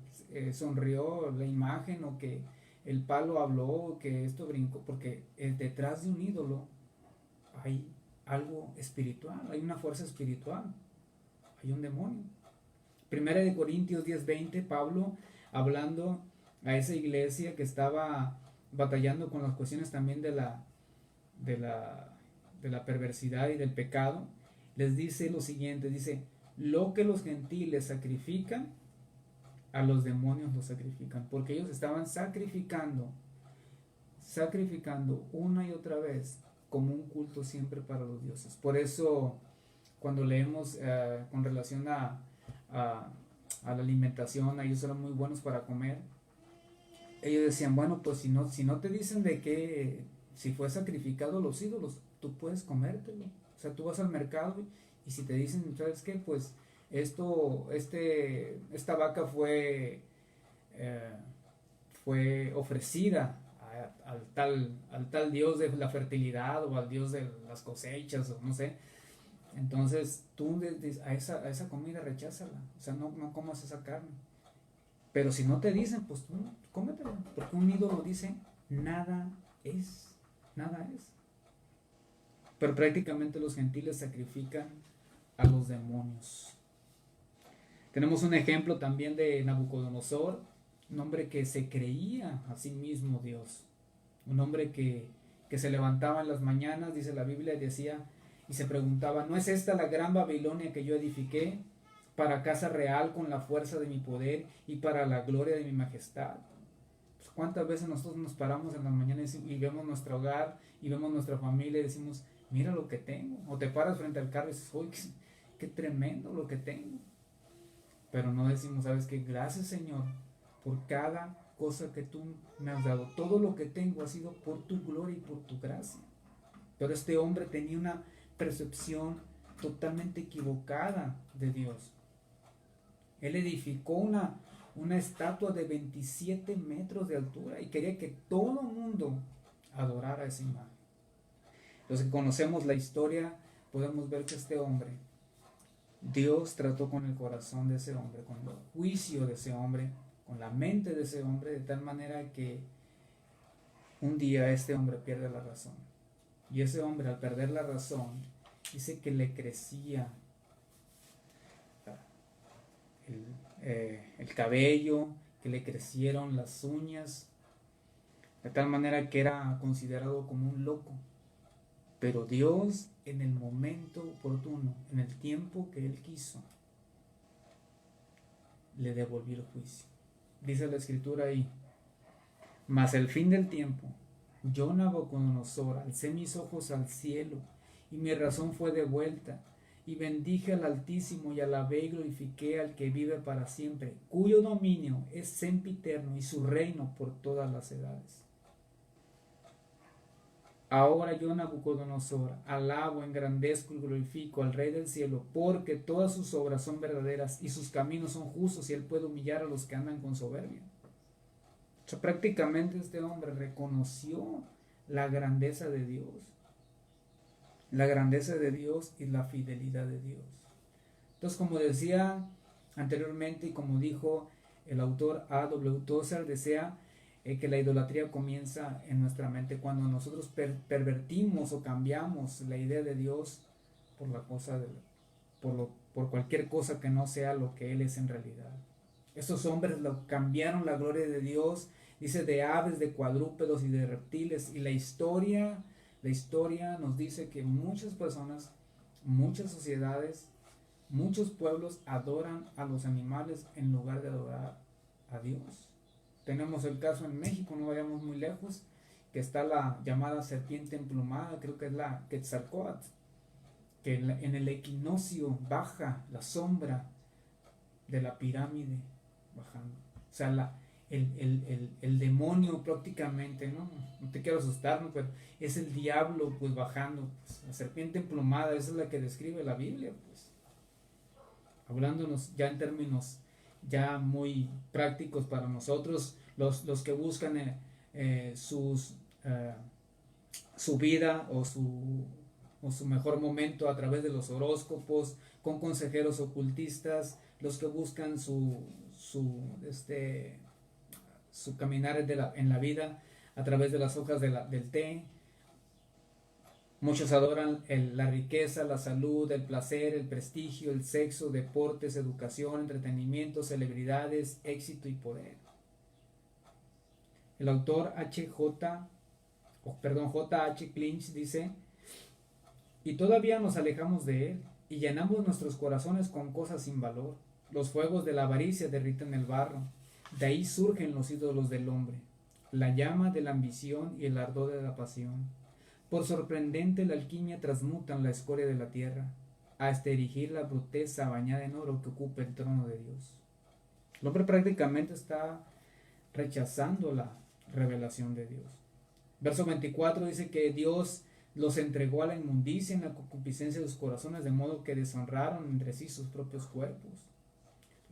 sonrió la imagen, o que el palo habló, o que esto brincó, porque detrás de un ídolo hay algo espiritual, hay una fuerza espiritual, hay un demonio. Primera de Corintios 10:20, Pablo, hablando a esa iglesia que estaba batallando con las cuestiones también de la perversidad y del pecado, les dice lo siguiente, dice: lo que los gentiles sacrifican, a los demonios lo sacrifican, porque ellos estaban sacrificando una y otra vez como un culto siempre para los dioses. Por eso cuando leemos con relación a la alimentación, ellos eran muy buenos para comer. Ellos decían: bueno, pues si no te dicen de que si fue sacrificado los ídolos, tú puedes comértelo. O sea, tú vas al mercado y si te dicen, ¿sabes qué? Pues esta vaca fue ofrecida al tal dios de la fertilidad, o al dios de las cosechas, o no sé. Entonces tú a esa comida recházala, o sea, no comas esa carne. Pero si no te dicen, pues tú cómetela, porque un ídolo dice: nada es. Pero prácticamente los gentiles sacrifican a los demonios. Tenemos un ejemplo también de Nabucodonosor, un hombre que se creía a sí mismo Dios, un hombre que se levantaba en las mañanas, dice la Biblia, y se preguntaba: ¿no es esta la gran Babilonia que yo edifiqué para casa real con la fuerza de mi poder y para la gloria de mi majestad. Pues, ¿cuántas veces nosotros nos paramos en las mañanas y vemos nuestro hogar y vemos nuestra familia y decimos, mira lo que tengo? O te paras frente al carro y dices, uy, qué tremendo lo que tengo. Pero no decimos, ¿sabes qué? Gracias, Señor, por cada cosa que tú me has dado. Todo lo que tengo ha sido por tu gloria y por tu gracia. Pero este hombre tenía una percepción totalmente equivocada de Dios. Él edificó una estatua de 27 metros de altura y quería que todo el mundo adorara esa imagen. Los que conocemos la historia podemos ver que este hombre, Dios trató con el corazón de ese hombre, con el juicio de ese hombre, con la mente de ese hombre, de tal manera que un día este hombre pierde la razón. Y ese hombre, al perder la razón, dice que le crecía el cabello, que le crecieron las uñas, de tal manera que era considerado como un loco. Pero Dios, en el momento oportuno, en el tiempo que Él quiso, le devolvió el juicio. Dice la escritura ahí, mas el fin del tiempo, yo Nabucodonosor alcé mis ojos al cielo y mi razón fue devuelta, y bendije al Altísimo y alabé y glorifiqué al que vive para siempre, cuyo dominio es sempiterno y su reino por todas las edades. Ahora yo, Nabucodonosor, alabo, engrandezco y glorifico al Rey del cielo, porque todas sus obras son verdaderas y sus caminos son justos, y él puede humillar a los que andan con soberbia. O sea, prácticamente este hombre reconoció la grandeza de Dios, la grandeza de Dios y la fidelidad de Dios. Entonces, como decía anteriormente y como dijo el autor A.W. Tozer, desea que la idolatría comienza en nuestra mente cuando nosotros pervertimos o cambiamos la idea de Dios por la cosa por cualquier cosa que no sea lo que Él es en realidad. Estos hombres cambiaron la gloria de Dios, dice, de aves, de cuadrúpedos y de reptiles, y la historia nos dice que muchas personas, muchas sociedades, muchos pueblos adoran a los animales en lugar de adorar a Dios. Tenemos el caso en México, no vayamos muy lejos, que está la llamada serpiente emplumada, creo que es la Quetzalcóatl, que en el equinoccio baja la sombra de la pirámide bajando. O sea, el demonio prácticamente, ¿no? No te quiero asustar, ¿no? Pero es el diablo pues bajando. Pues, la serpiente emplumada, esa es la que describe la Biblia, pues. Hablándonos ya en términos ya muy prácticos para nosotros, los que buscan su vida o su mejor momento a través de los horóscopos, con consejeros ocultistas, los que buscan su caminar en la vida a través de las hojas del té. Muchos adoran la riqueza, la salud, el placer, el prestigio, el sexo, deportes, educación, entretenimiento, celebridades, éxito y poder. El autor J.H. Clinch dice, y todavía nos alejamos de él y llenamos nuestros corazones con cosas sin valor. Los fuegos de la avaricia derriten el barro. De ahí surgen los ídolos del hombre, la llama de la ambición y el ardor de la pasión. Por sorprendente la alquimia transmutan la escoria de la tierra, hasta erigir la bruteza bañada en oro que ocupa el trono de Dios. El hombre prácticamente está rechazando la revelación de Dios. Verso 24 dice que Dios los entregó a la inmundicia en la concupiscencia de sus corazones, de modo que deshonraron entre sí sus propios cuerpos.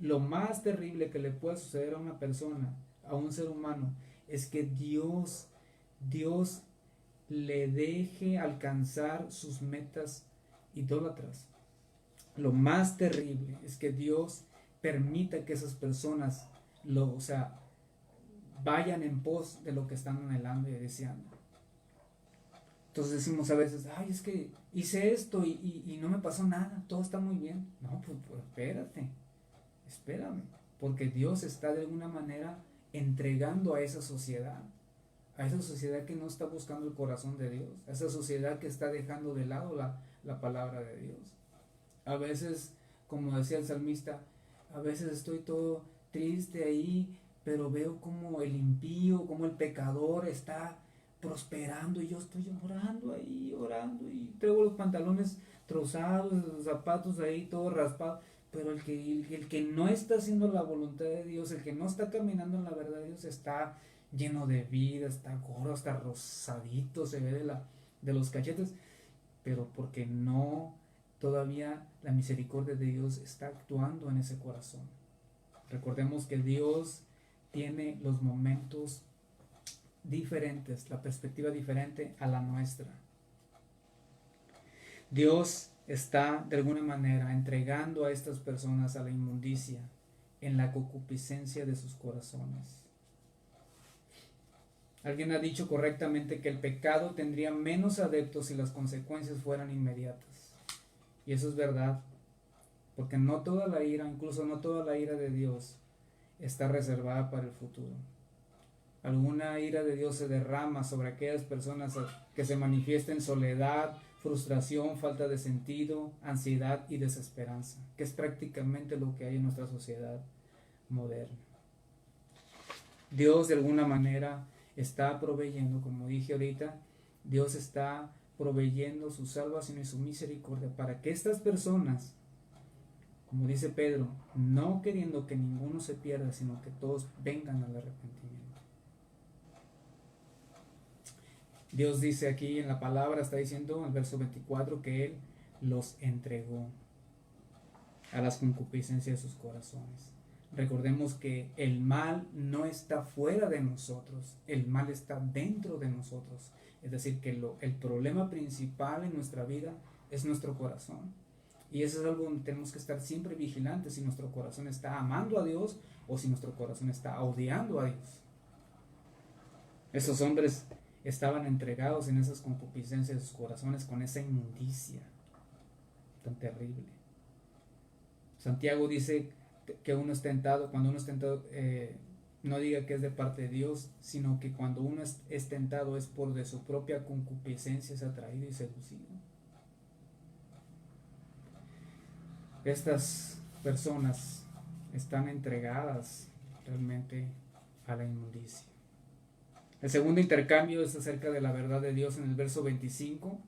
Lo más terrible que le puede suceder a una persona, a un ser humano, es que Dios le deje alcanzar sus metas idólatras. Lo más terrible es que Dios permita que esas personas vayan en pos de lo que están anhelando y deseando. Entonces decimos a veces, ay, es que hice esto y no me pasó nada, todo está muy bien. No, pues espérame, porque Dios está de alguna manera entregando a esa sociedad que no está buscando el corazón de Dios, a esa sociedad que está dejando de lado la palabra de Dios. A veces como decía el salmista, a veces estoy todo triste ahí, pero veo como el impío, como el pecador está prosperando y yo estoy orando ahí, orando y traigo los pantalones trozados, los zapatos ahí todos raspados, pero el que no está haciendo la voluntad de Dios, el que no está caminando en la verdad de Dios está lleno de vida, está gordo, está rosadito, se ve de los cachetes, pero porque no, todavía la misericordia de Dios está actuando en ese corazón. Recordemos que Dios tiene los momentos diferentes, la perspectiva diferente a la nuestra. Dios está de alguna manera entregando a estas personas a la inmundicia en la concupiscencia de sus corazones. Alguien ha dicho correctamente que el pecado tendría menos adeptos si las consecuencias fueran inmediatas. Y eso es verdad, porque no toda la ira, incluso no toda la ira de Dios, está reservada para el futuro. Alguna ira de Dios se derrama sobre aquellas personas que se manifiestan en soledad, frustración, falta de sentido, ansiedad y desesperanza, que es prácticamente lo que hay en nuestra sociedad moderna. Dios de alguna manera está proveyendo, como dije ahorita, Dios está proveyendo su salvación y su misericordia para que estas personas, como dice Pedro, no queriendo que ninguno se pierda, sino que todos vengan al arrepentimiento. Dios dice aquí en la palabra, está diciendo en el verso 24 que Él los entregó a las concupiscencias de sus corazones. Recordemos que el mal no está fuera de nosotros, el mal está dentro de nosotros. Es decir, que el problema principal en nuestra vida es nuestro corazón. Y eso es algo donde tenemos que estar siempre vigilantes, si nuestro corazón está amando a Dios o si nuestro corazón está odiando a Dios. Esos hombres estaban entregados en esas concupiscencias de sus corazones con esa inmundicia tan terrible. Santiago dice que uno es tentado, cuando uno es tentado, no diga que es de parte de Dios, sino que cuando uno es tentado es por de su propia concupiscencia, es atraído y seducido. Estas personas están entregadas realmente a la inmundicia. El segundo intercambio es acerca de la verdad de Dios en el verso 25.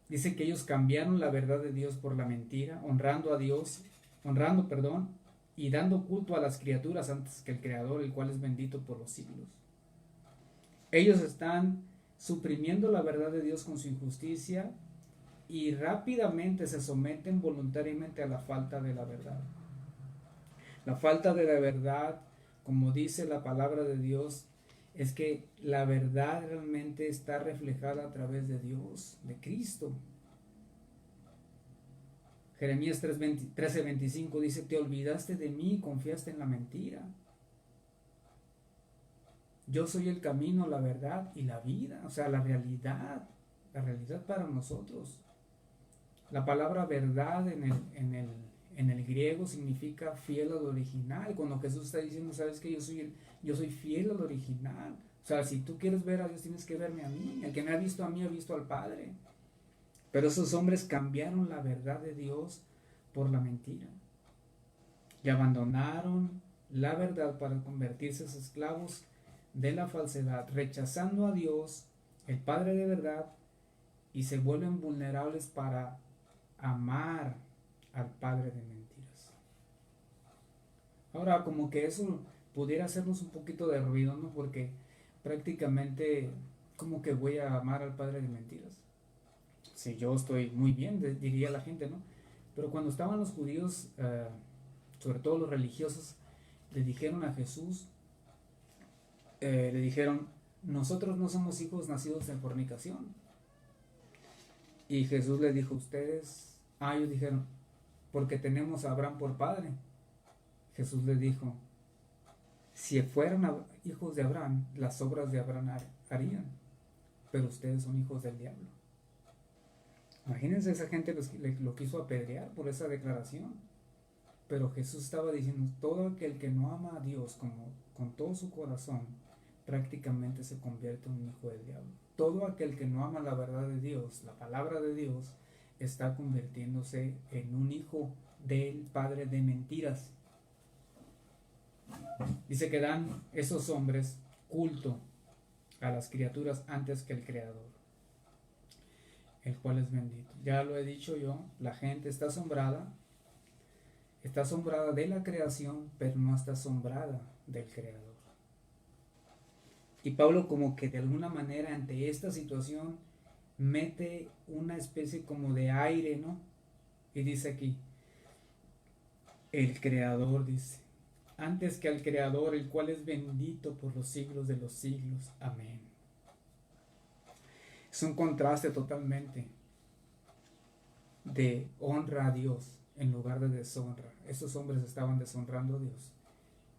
Dice que ellos cambiaron la verdad de Dios por la mentira, honrando, y dando culto a las criaturas antes que el Creador, el cual es bendito por los siglos. Ellos están suprimiendo la verdad de Dios con su injusticia y rápidamente se someten voluntariamente a la falta de la verdad. La falta de la verdad, como dice la palabra de Dios, es que la verdad realmente está reflejada a través de Dios, de Cristo. Jeremías 13:25 dice: te olvidaste de mí y confiaste en la mentira. Yo soy el camino, la verdad y la vida, o sea, la realidad para nosotros. La palabra verdad en el griego significa fiel al original. Cuando Jesús está diciendo, sabes que yo soy fiel al original. O sea, si tú quieres ver a Dios, tienes que verme a mí. El que me ha visto a mí ha visto al Padre. Pero esos hombres cambiaron la verdad de Dios por la mentira. Y abandonaron la verdad para convertirse en esclavos de la falsedad, rechazando a Dios, el Padre de verdad, y se vuelven vulnerables para amar al Padre de mentiras. Ahora, como que eso pudiera hacernos un poquito de ruido, ¿no? Porque prácticamente, como que voy a amar al Padre de mentiras. Si yo estoy muy bien, diría la gente, ¿no? Pero cuando estaban los judíos, sobre todo los religiosos, le dijeron a Jesús, le dijeron, nosotros no somos hijos nacidos en fornicación. Y Jesús les dijo, ustedes, ellos dijeron, porque tenemos a Abraham por padre. Jesús les dijo, si fueran hijos de Abraham, las obras de Abraham harían, pero ustedes son hijos del diablo. Imagínense, esa gente lo quiso apedrear por esa declaración. Pero Jesús estaba diciendo, todo aquel que no ama a Dios con todo su corazón, prácticamente se convierte en un hijo del diablo. Todo aquel que no ama la verdad de Dios, la palabra de Dios, está convirtiéndose en un hijo del padre de mentiras. Dice que dan esos hombres culto a las criaturas antes que el Creador, el cual es bendito. Ya lo he dicho yo, la gente está asombrada de la creación, pero no está asombrada del Creador. Y Pablo como que de alguna manera ante esta situación mete una especie como de aire, ¿no? Y dice aquí, el Creador, dice, antes que al Creador, el cual es bendito por los siglos de los siglos. Amén. Es un contraste totalmente de honra a Dios en lugar de deshonra. Estos hombres estaban deshonrando a Dios.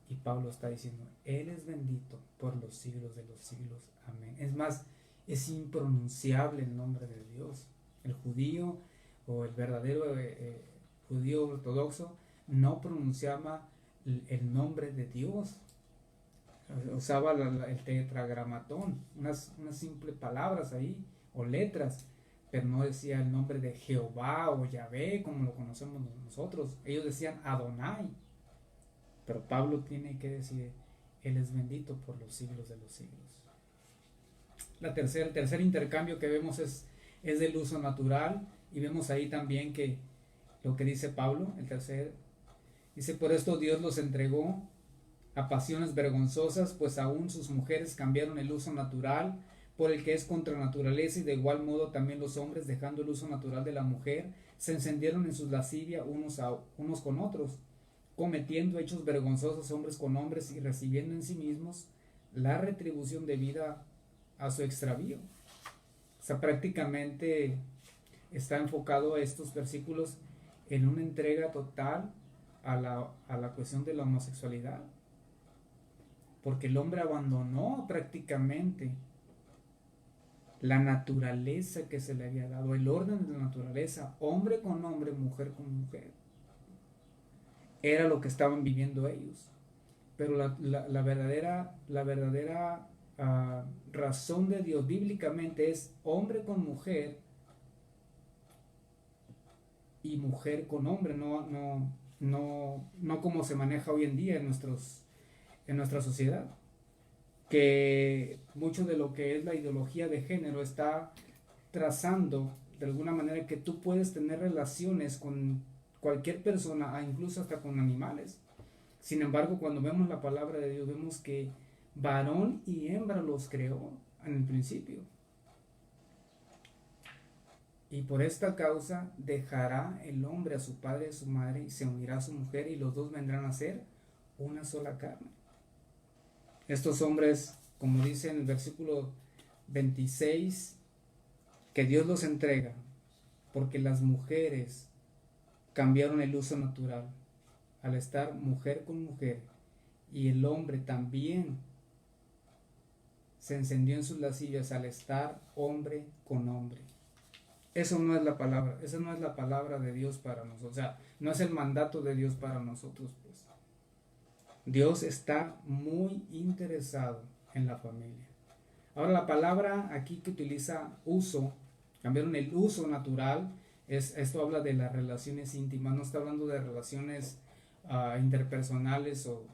Y Pablo está diciendo, Él es bendito por los siglos de los siglos. Amén. Es más, es impronunciable el nombre de Dios. El judío o el verdadero judío ortodoxo no pronunciaba el nombre de Dios. Usaba el tetragramatón, unas simples palabras ahí, o letras, pero no decía el nombre de Jehová o Yahvé como lo conocemos nosotros. Ellos decían Adonai. Pero Pablo tiene que decir, Él es bendito por los siglos de los siglos. El tercer intercambio que vemos es del uso natural, y vemos ahí también que lo que dice Pablo, el tercer, dice, por esto Dios los entregó a pasiones vergonzosas, pues aún sus mujeres cambiaron el uso natural por el que es contra naturaleza, y de igual modo también los hombres, dejando el uso natural de la mujer, se encendieron en sus lascivias unos con otros, cometiendo hechos vergonzosos hombres con hombres y recibiendo en sí mismos la retribución debida a su extravío. O sea, prácticamente está enfocado a estos versículos en una entrega total a la cuestión de la homosexualidad, porque el hombre abandonó prácticamente la naturaleza que se le había dado, el orden de la naturaleza, hombre con hombre, mujer con mujer. Era lo que estaban viviendo ellos. Pero la verdadera razón de Dios bíblicamente es hombre con mujer y mujer con hombre, no como se maneja hoy en día en nuestra sociedad, que mucho de lo que es la ideología de género está trazando de alguna manera que tú puedes tener relaciones con cualquier persona, incluso hasta con animales. Sin embargo, cuando vemos la palabra de Dios, vemos que varón y hembra los creó en el principio. Y por esta causa dejará el hombre a su padre y a su madre y se unirá a su mujer, y los dos vendrán a ser una sola carne. Estos hombres, como dice en el versículo 26, que Dios los entrega porque las mujeres cambiaron el uso natural al estar mujer con mujer, y el hombre también se encendió en sus lascivias al estar hombre con hombre. Eso no es la palabra, esa no es la palabra de Dios para nosotros, o sea, no es el mandato de Dios para nosotros, pues. Dios está muy interesado en la familia. Ahora, la palabra aquí que utiliza uso, cambiaron el uso natural, esto habla de las relaciones íntimas, no está hablando de relaciones interpersonales o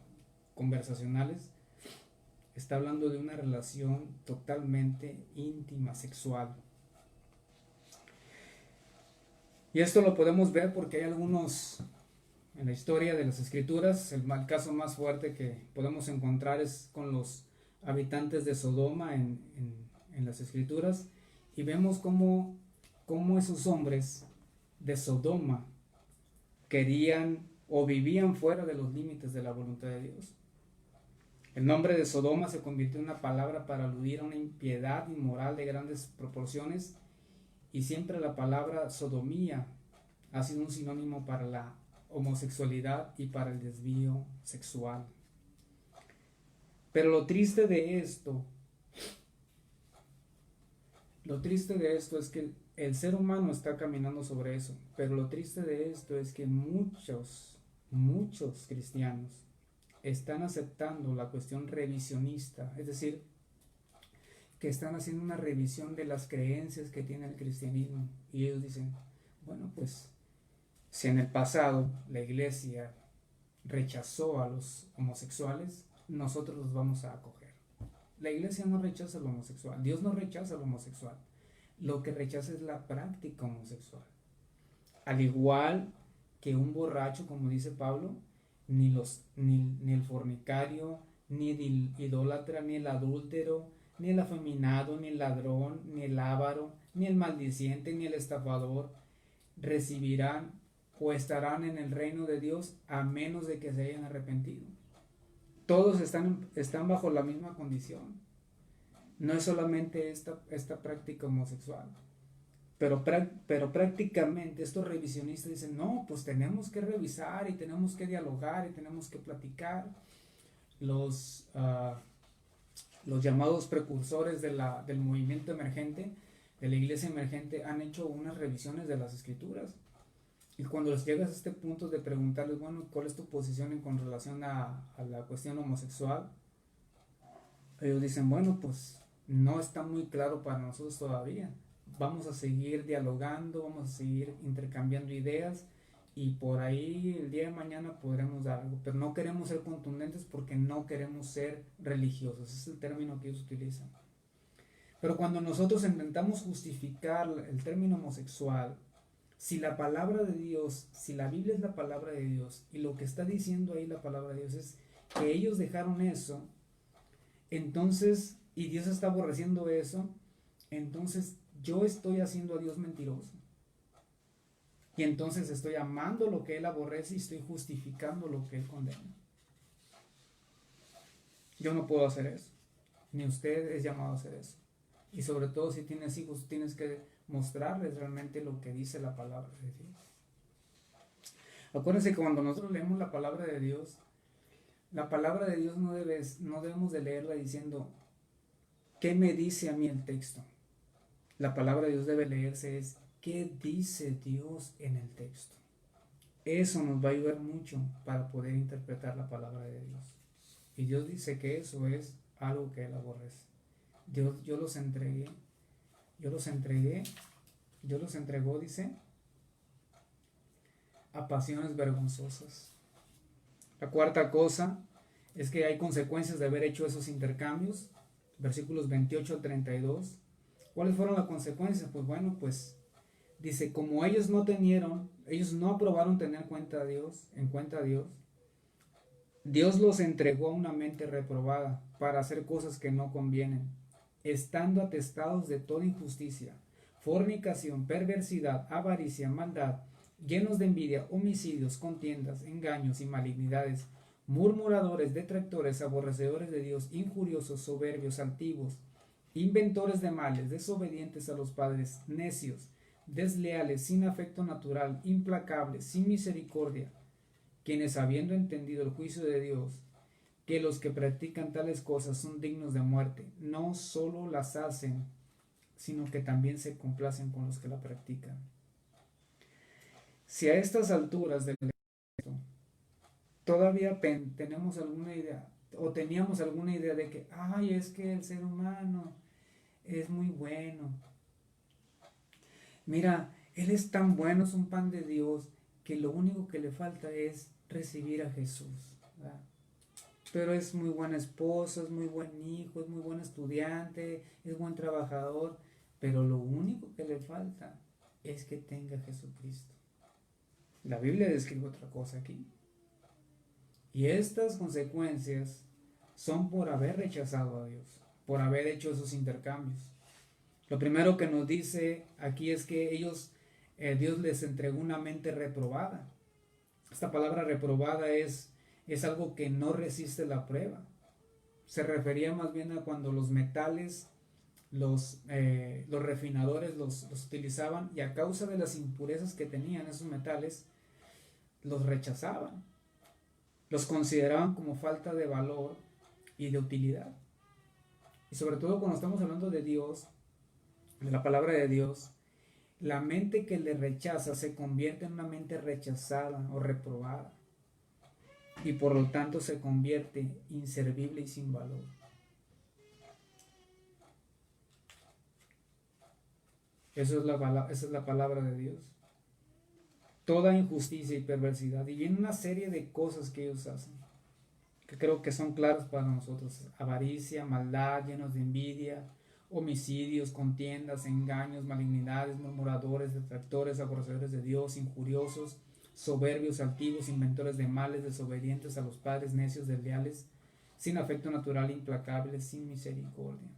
conversacionales, está hablando de una relación totalmente íntima, sexual. Y esto lo podemos ver porque hay algunos en la historia de las escrituras. El caso más fuerte que podemos encontrar es con los habitantes de Sodoma en las escrituras, y vemos cómo esos hombres de Sodoma querían o vivían fuera de los límites de la voluntad de Dios. El nombre de Sodoma se convirtió en una palabra para aludir a una impiedad inmoral de grandes proporciones, y siempre la palabra sodomía ha sido un sinónimo para la homosexualidad y para el desvío sexual. Pero lo triste de esto es que el ser humano está caminando sobre eso, pero lo triste de esto es que muchos cristianos están aceptando la cuestión revisionista, es decir, que están haciendo una revisión de las creencias que tiene el cristianismo, y ellos dicen, Bueno, pues si en el pasado la iglesia rechazó a los homosexuales, nosotros los vamos a acoger. La iglesia no rechaza al homosexual, Dios no rechaza al homosexual. Lo que rechaza es la práctica homosexual. Al igual que un borracho, como dice Pablo, ni el fornicario, ni el idólatra, ni el adúltero, ni el afeminado, ni el ladrón, ni el avaro, ni el maldiciente, ni el estafador recibirán o estarán en el reino de Dios a menos de que se hayan arrepentido. Todos están bajo la misma condición. No es solamente esta práctica homosexual. Pero prácticamente estos revisionistas dicen, no, pues tenemos que revisar y tenemos que dialogar y tenemos que platicar. Los llamados precursores del movimiento emergente, de la iglesia emergente, han hecho unas revisiones de las escrituras. Y cuando les llegas a este punto de preguntarles, bueno, ¿cuál es tu posición con relación a la cuestión homosexual? Ellos dicen, bueno, pues no está muy claro para nosotros todavía. Vamos a seguir dialogando, vamos a seguir intercambiando ideas y por ahí el día de mañana podremos dar algo, pero no queremos ser contundentes porque no queremos ser religiosos, ese es el término que ellos utilizan. Pero cuando nosotros intentamos justificar el término homosexual, si la palabra de Dios, si la Biblia es la palabra de Dios y lo que está diciendo ahí la palabra de Dios es que ellos dejaron eso, entonces, y Dios está aborreciendo eso, entonces yo estoy haciendo a Dios mentiroso. Y entonces estoy amando lo que Él aborrece y estoy justificando lo que Él condena. Yo no puedo hacer eso, ni usted es llamado a hacer eso. Y sobre todo si tienes hijos, tienes que mostrarles realmente lo que dice la palabra de Dios. Acuérdense que cuando nosotros leemos la palabra de Dios, la palabra de Dios no debemos de leerla diciendo, ¿qué me dice a mí el texto? La palabra de Dios debe leerse es, ¿qué dice Dios en el texto? Eso nos va a ayudar mucho para poder interpretar la palabra de Dios. Y Dios dice que eso es algo que Él aborrece. Dios, yo los entregó, dice, a pasiones vergonzosas. La cuarta cosa es que hay consecuencias de haber hecho esos intercambios. Versículos 28 al 32. ¿Cuáles fueron las consecuencias? Pues bueno, pues dice, como ellos no aprobaron tener en cuenta a Dios, Dios los entregó a una mente reprobada para hacer cosas que no convienen, estando atestados de toda injusticia, fornicación, perversidad, avaricia, maldad, llenos de envidia, homicidios, contiendas, engaños y malignidades, murmuradores, detractores, aborrecedores de Dios, injuriosos, soberbios, altivos, inventores de males, desobedientes a los padres, necios, desleales, sin afecto natural, implacables, sin misericordia, quienes habiendo entendido el juicio de Dios, que los que practican tales cosas son dignos de muerte, no solo las hacen, sino que también se complacen con los que la practican. Si a estas alturas del texto todavía tenemos alguna idea, o teníamos alguna idea de que, ay, es que el ser humano es muy bueno. Mira, Él es tan bueno, es un pan de Dios, que lo único que le falta es recibir a Jesús, ¿verdad? Pero es muy buen esposo, es muy buen hijo, es muy buen estudiante, es buen trabajador, pero lo único que le falta es que tenga Jesucristo. La Biblia describe otra cosa aquí. Y estas consecuencias son por haber rechazado a Dios, por haber hecho esos intercambios. Lo primero que nos dice aquí es que Dios les entregó una mente reprobada. Esta palabra reprobada es algo que no resiste la prueba. Se refería más bien a cuando los metales, los refinadores los utilizaban y a causa de las impurezas que tenían esos metales, los rechazaban. Los consideraban como falta de valor y de utilidad. Y sobre todo cuando estamos hablando de Dios, de la palabra de Dios, la mente que le rechaza se convierte en una mente rechazada o reprobada. Y por lo tanto se convierte inservible y sin valor. Esa es la palabra de Dios. toda injusticia y perversidad. Y viene una serie de cosas que ellos hacen, que creo que son claras para nosotros: avaricia, maldad, llenos de envidia, homicidios, contiendas, engaños, malignidades, murmuradores, detractores, aborrecedores de Dios, injuriosos, soberbios, altivos, inventores de males, desobedientes a los padres, necios, desleales, sin afecto natural, implacables, sin misericordia.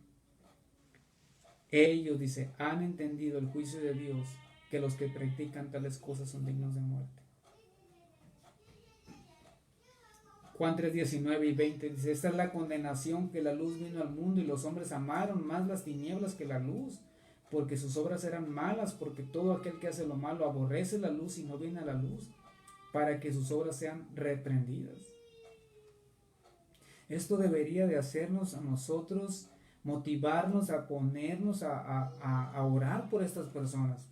Ellos, dice, han entendido el juicio de Dios, que los que practican tales cosas son dignos de muerte. Juan 3, 19 y 20 dice: esta es la condenación, que la luz vino al mundo y los hombres amaron más las tinieblas que la luz, porque sus obras eran malas, porque todo aquel que hace lo malo aborrece la luz y no viene a la luz, para que sus obras sean reprendidas. Esto debería de hacernos a nosotros, motivarnos a ponernos a orar por estas personas,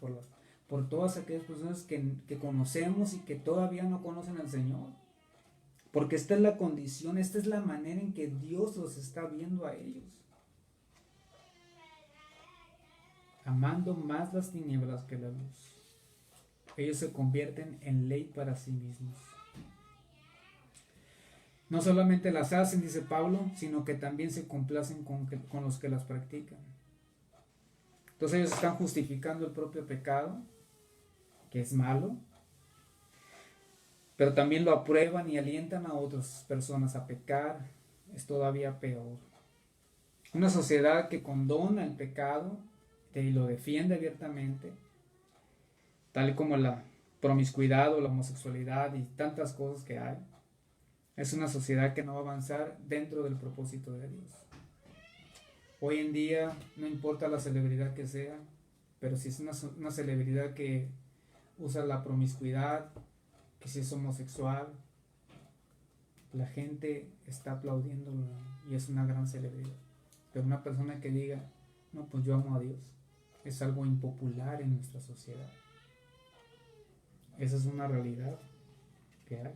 por todas aquellas personas que conocemos y que todavía no conocen al Señor. Porque esta es la condición, esta es la manera en que Dios los está viendo a ellos. Amando más las tinieblas que la luz. Ellos se convierten en ley para sí mismos. No solamente las hacen, dice Pablo, sino que también se complacen con los que las practican. Entonces ellos están justificando el propio pecado, que es malo, pero también lo aprueban y alientan a otras personas a pecar. Es todavía peor. Una sociedad que condona el pecado y lo defiende abiertamente, tal como la promiscuidad o la homosexualidad y tantas cosas que hay, es una sociedad que no va a avanzar dentro del propósito de Dios. Hoy en día, no importa la celebridad que sea, pero si es una celebridad que usa la promiscuidad, que si es homosexual, la gente está aplaudiéndolo y es una gran celebridad. Pero una persona que diga, no, pues yo amo a Dios, es algo impopular en nuestra sociedad. Esa es una realidad que hay.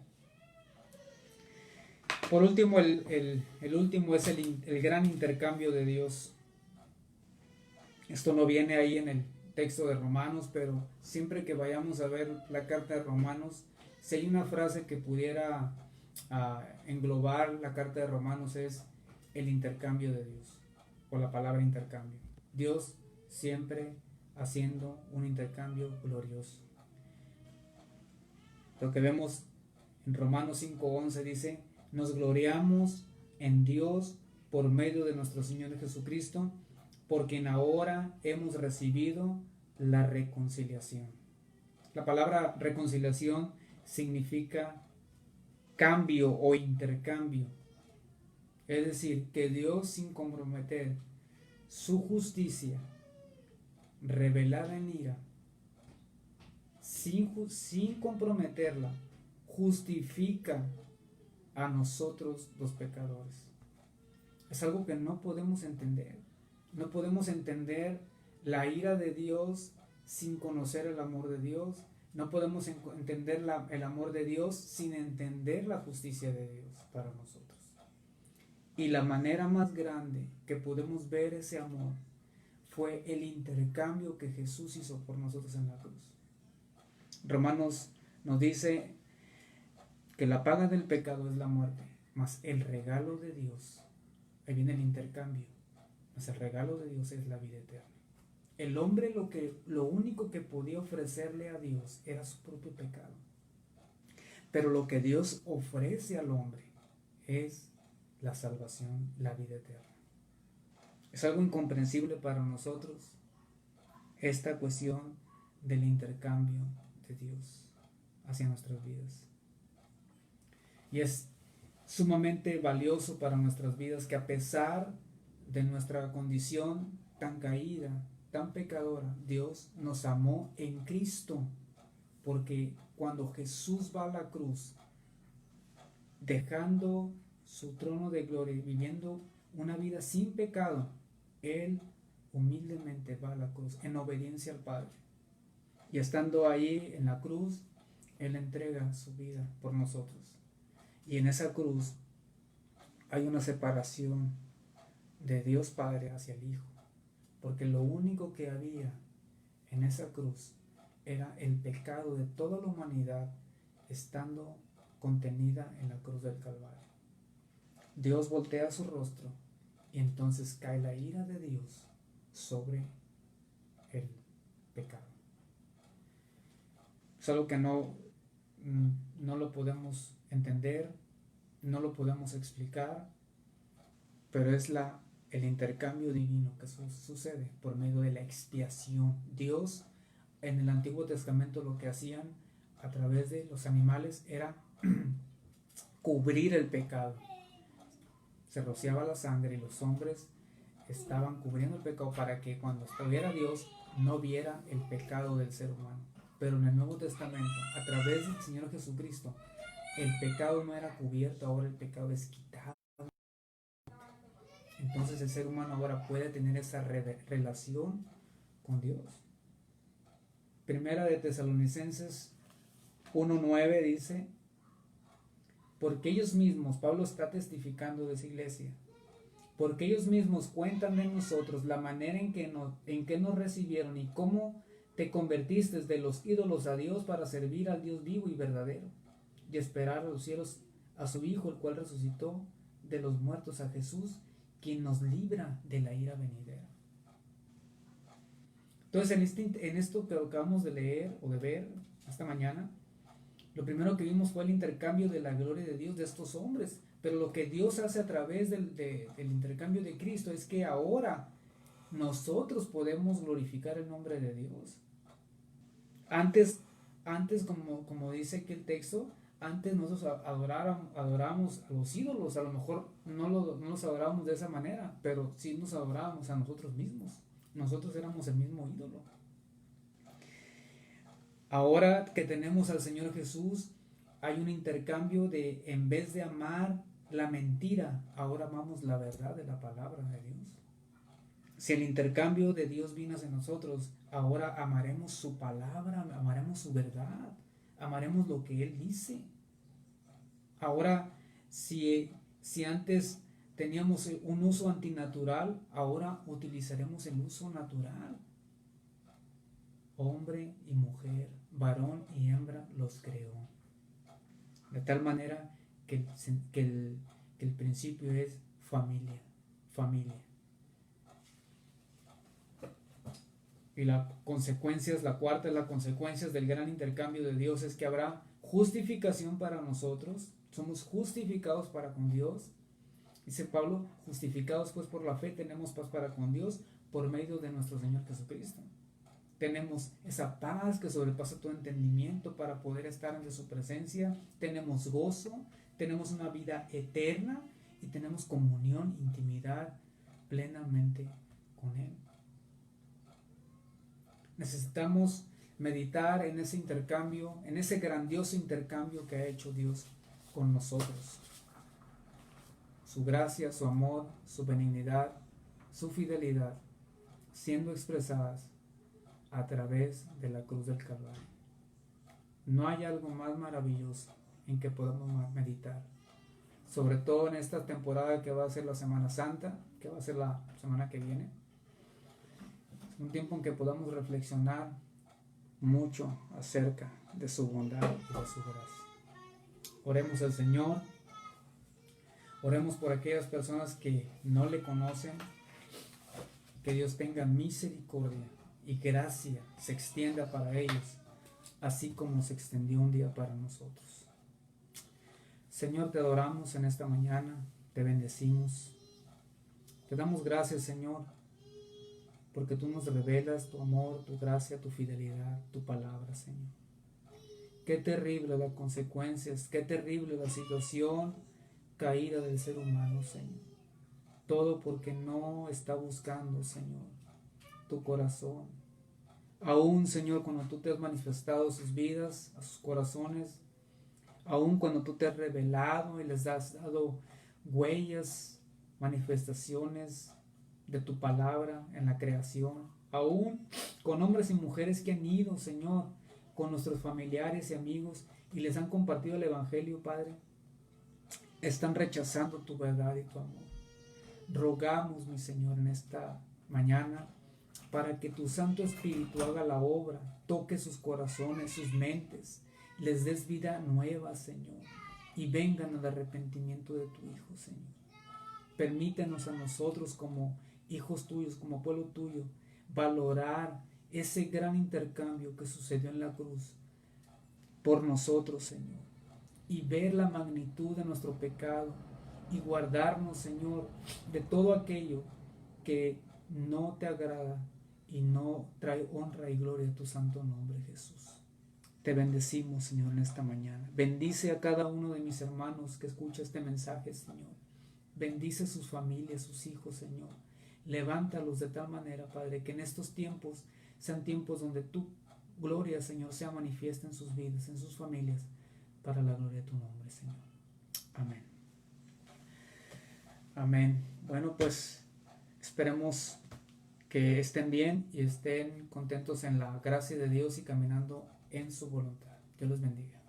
Por último, el último es el gran intercambio de Dios. Esto no viene ahí en el texto de Romanos, pero siempre que vayamos a ver la carta de Romanos, si hay una frase que pudiera englobar la carta de Romanos, es el intercambio de Dios, o la palabra intercambio. Dios siempre haciendo un intercambio glorioso. Lo que vemos en Romanos 5:11 dice: nos gloriamos en Dios por medio de nuestro Señor Jesucristo, por quien ahora hemos recibido la reconciliación. La palabra reconciliación significa cambio o intercambio. Es decir, que Dios, sin comprometer su justicia revelada en ira, sin comprometerla, justifica a nosotros los pecadores. Es algo que no podemos entender. No podemos entender la ira de Dios sin conocer el amor de Dios. No podemos entender el amor de Dios sin entender la justicia de Dios para nosotros. Y la manera más grande que podemos ver ese amor fue el intercambio que Jesús hizo por nosotros en la cruz. Romanos nos dice que la paga del pecado es la muerte, mas el regalo de Dios, ahí viene el intercambio, mas el regalo de Dios es la vida eterna. El hombre lo único que podía ofrecerle a Dios era su propio pecado. Pero lo que Dios ofrece al hombre es la salvación, la vida eterna. Es algo incomprensible para nosotros esta cuestión del intercambio de Dios hacia nuestras vidas. Y es sumamente valioso para nuestras vidas que, a pesar de nuestra condición tan caída, tan pecadora, Dios nos amó en Cristo, porque cuando Jesús va a la cruz, dejando su trono de gloria y viviendo una vida sin pecado, Él humildemente va a la cruz en obediencia al Padre. Y estando ahí en la cruz, Él entrega su vida por nosotros. Y en esa cruz hay una separación de Dios Padre hacia el Hijo, porque lo único que había en esa cruz era el pecado de toda la humanidad estando contenida en la cruz del Calvario. Dios voltea su rostro y entonces cae la ira de Dios sobre el pecado. Es algo que no lo podemos entender, no lo podemos explicar, pero es el intercambio divino que sucede por medio de la expiación. Dios en el Antiguo Testamento lo que hacían a través de los animales era cubrir el pecado. Se rociaba la sangre y los hombres estaban cubriendo el pecado para que cuando estuviera Dios no viera el pecado del ser humano. Pero en el Nuevo Testamento, a través del Señor Jesucristo, el pecado no era cubierto, ahora el pecado es quitado. Entonces el ser humano ahora puede tener esa relación con Dios. Primera de Tesalonicenses 1:9 dice: porque ellos mismos, Pablo está testificando de esa iglesia, porque ellos mismos cuentan de nosotros la manera en que nos recibieron y cómo te convertiste de los ídolos a Dios para servir al Dios vivo y verdadero y esperar a los cielos a su Hijo, el cual resucitó de los muertos, a Jesús, quien nos libra de la ira venidera. Entonces en esto que acabamos de leer o de ver esta mañana, lo primero que vimos fue el intercambio de la gloria de Dios de estos hombres, pero lo que Dios hace a través del intercambio de Cristo es que ahora nosotros podemos glorificar el nombre de Dios. Antes como dice aquí el texto, antes nosotros adoramos a los ídolos, a lo mejor no los adorábamos de esa manera, pero sí nos adorábamos a nosotros mismos. Nosotros éramos el mismo ídolo. Ahora que tenemos al Señor Jesús, hay un intercambio de, en vez de amar la mentira, ahora amamos la verdad de la palabra de Dios. Si el intercambio de Dios vino hacia nosotros, ahora amaremos su palabra, amaremos su verdad, amaremos lo que Él dice. Ahora, si antes teníamos un uso antinatural, ahora utilizaremos el uso natural. Hombre y mujer, varón y hembra los creó. De tal manera que el principio es familia. Y la cuarta de las consecuencias del gran intercambio de Dios es que habrá justificación para nosotros. Somos justificados para con Dios. Dice Pablo, justificados pues por la fe, tenemos paz para con Dios por medio de nuestro Señor Jesucristo. Tenemos esa paz que sobrepasa todo entendimiento para poder estar ante su presencia. Tenemos gozo, tenemos una vida eterna y tenemos comunión, intimidad plenamente con Él. Necesitamos meditar en ese intercambio, en ese grandioso intercambio que ha hecho Dios con nosotros. Su gracia, su amor, su benignidad, su fidelidad, siendo expresadas a través de la cruz del Calvario. No hay algo más maravilloso en que podamos meditar, sobre todo en esta temporada que va a ser la Semana Santa, que va a ser la semana que viene. Es un tiempo en que podamos reflexionar mucho acerca de su bondad y de su gracia. Oremos al Señor, oremos por aquellas personas que no le conocen, que Dios tenga misericordia y gracia se extienda para ellos, así como se extendió un día para nosotros. Señor, te adoramos en esta mañana, te bendecimos, te damos gracias, Señor, porque tú nos revelas tu amor, tu gracia, tu fidelidad, tu palabra, Señor. Qué terrible las consecuencias, qué terrible la situación caída del ser humano, Señor. Todo porque no está buscando, Señor, tu corazón. Aún, Señor, cuando tú te has manifestado a sus vidas, a sus corazones, aún cuando tú te has revelado y les has dado huellas, manifestaciones de tu palabra en la creación, aún con hombres y mujeres que han ido, Señor, con nuestros familiares y amigos y les han compartido el Evangelio, Padre, están rechazando tu verdad y tu amor. Rogamos, mi Señor, en esta mañana para que tu Santo Espíritu haga la obra toque sus corazones, sus mentes, les des vida nueva, Señor, y vengan al arrepentimiento de tu Hijo, Señor. Permítenos a nosotros como hijos tuyos, como pueblo tuyo, valorar ese gran intercambio que sucedió en la cruz por nosotros, Señor, y ver la magnitud de nuestro pecado y guardarnos, Señor, de todo aquello que no te agrada y no trae honra y gloria a tu santo nombre, Jesús. Te bendecimos, Señor, en esta mañana. Bendice a cada uno de mis hermanos que escucha este mensaje, Señor. Bendice sus familias, sus hijos, Señor. Levántalos de tal manera, Padre, que en estos tiempos sean tiempos donde tu gloria, Señor, sea manifiesta en sus vidas, en sus familias, para la gloria de tu nombre, Señor. Amén. Amén. Bueno, pues esperemos que estén bien y estén contentos en la gracia de Dios y caminando en su voluntad. Dios los bendiga.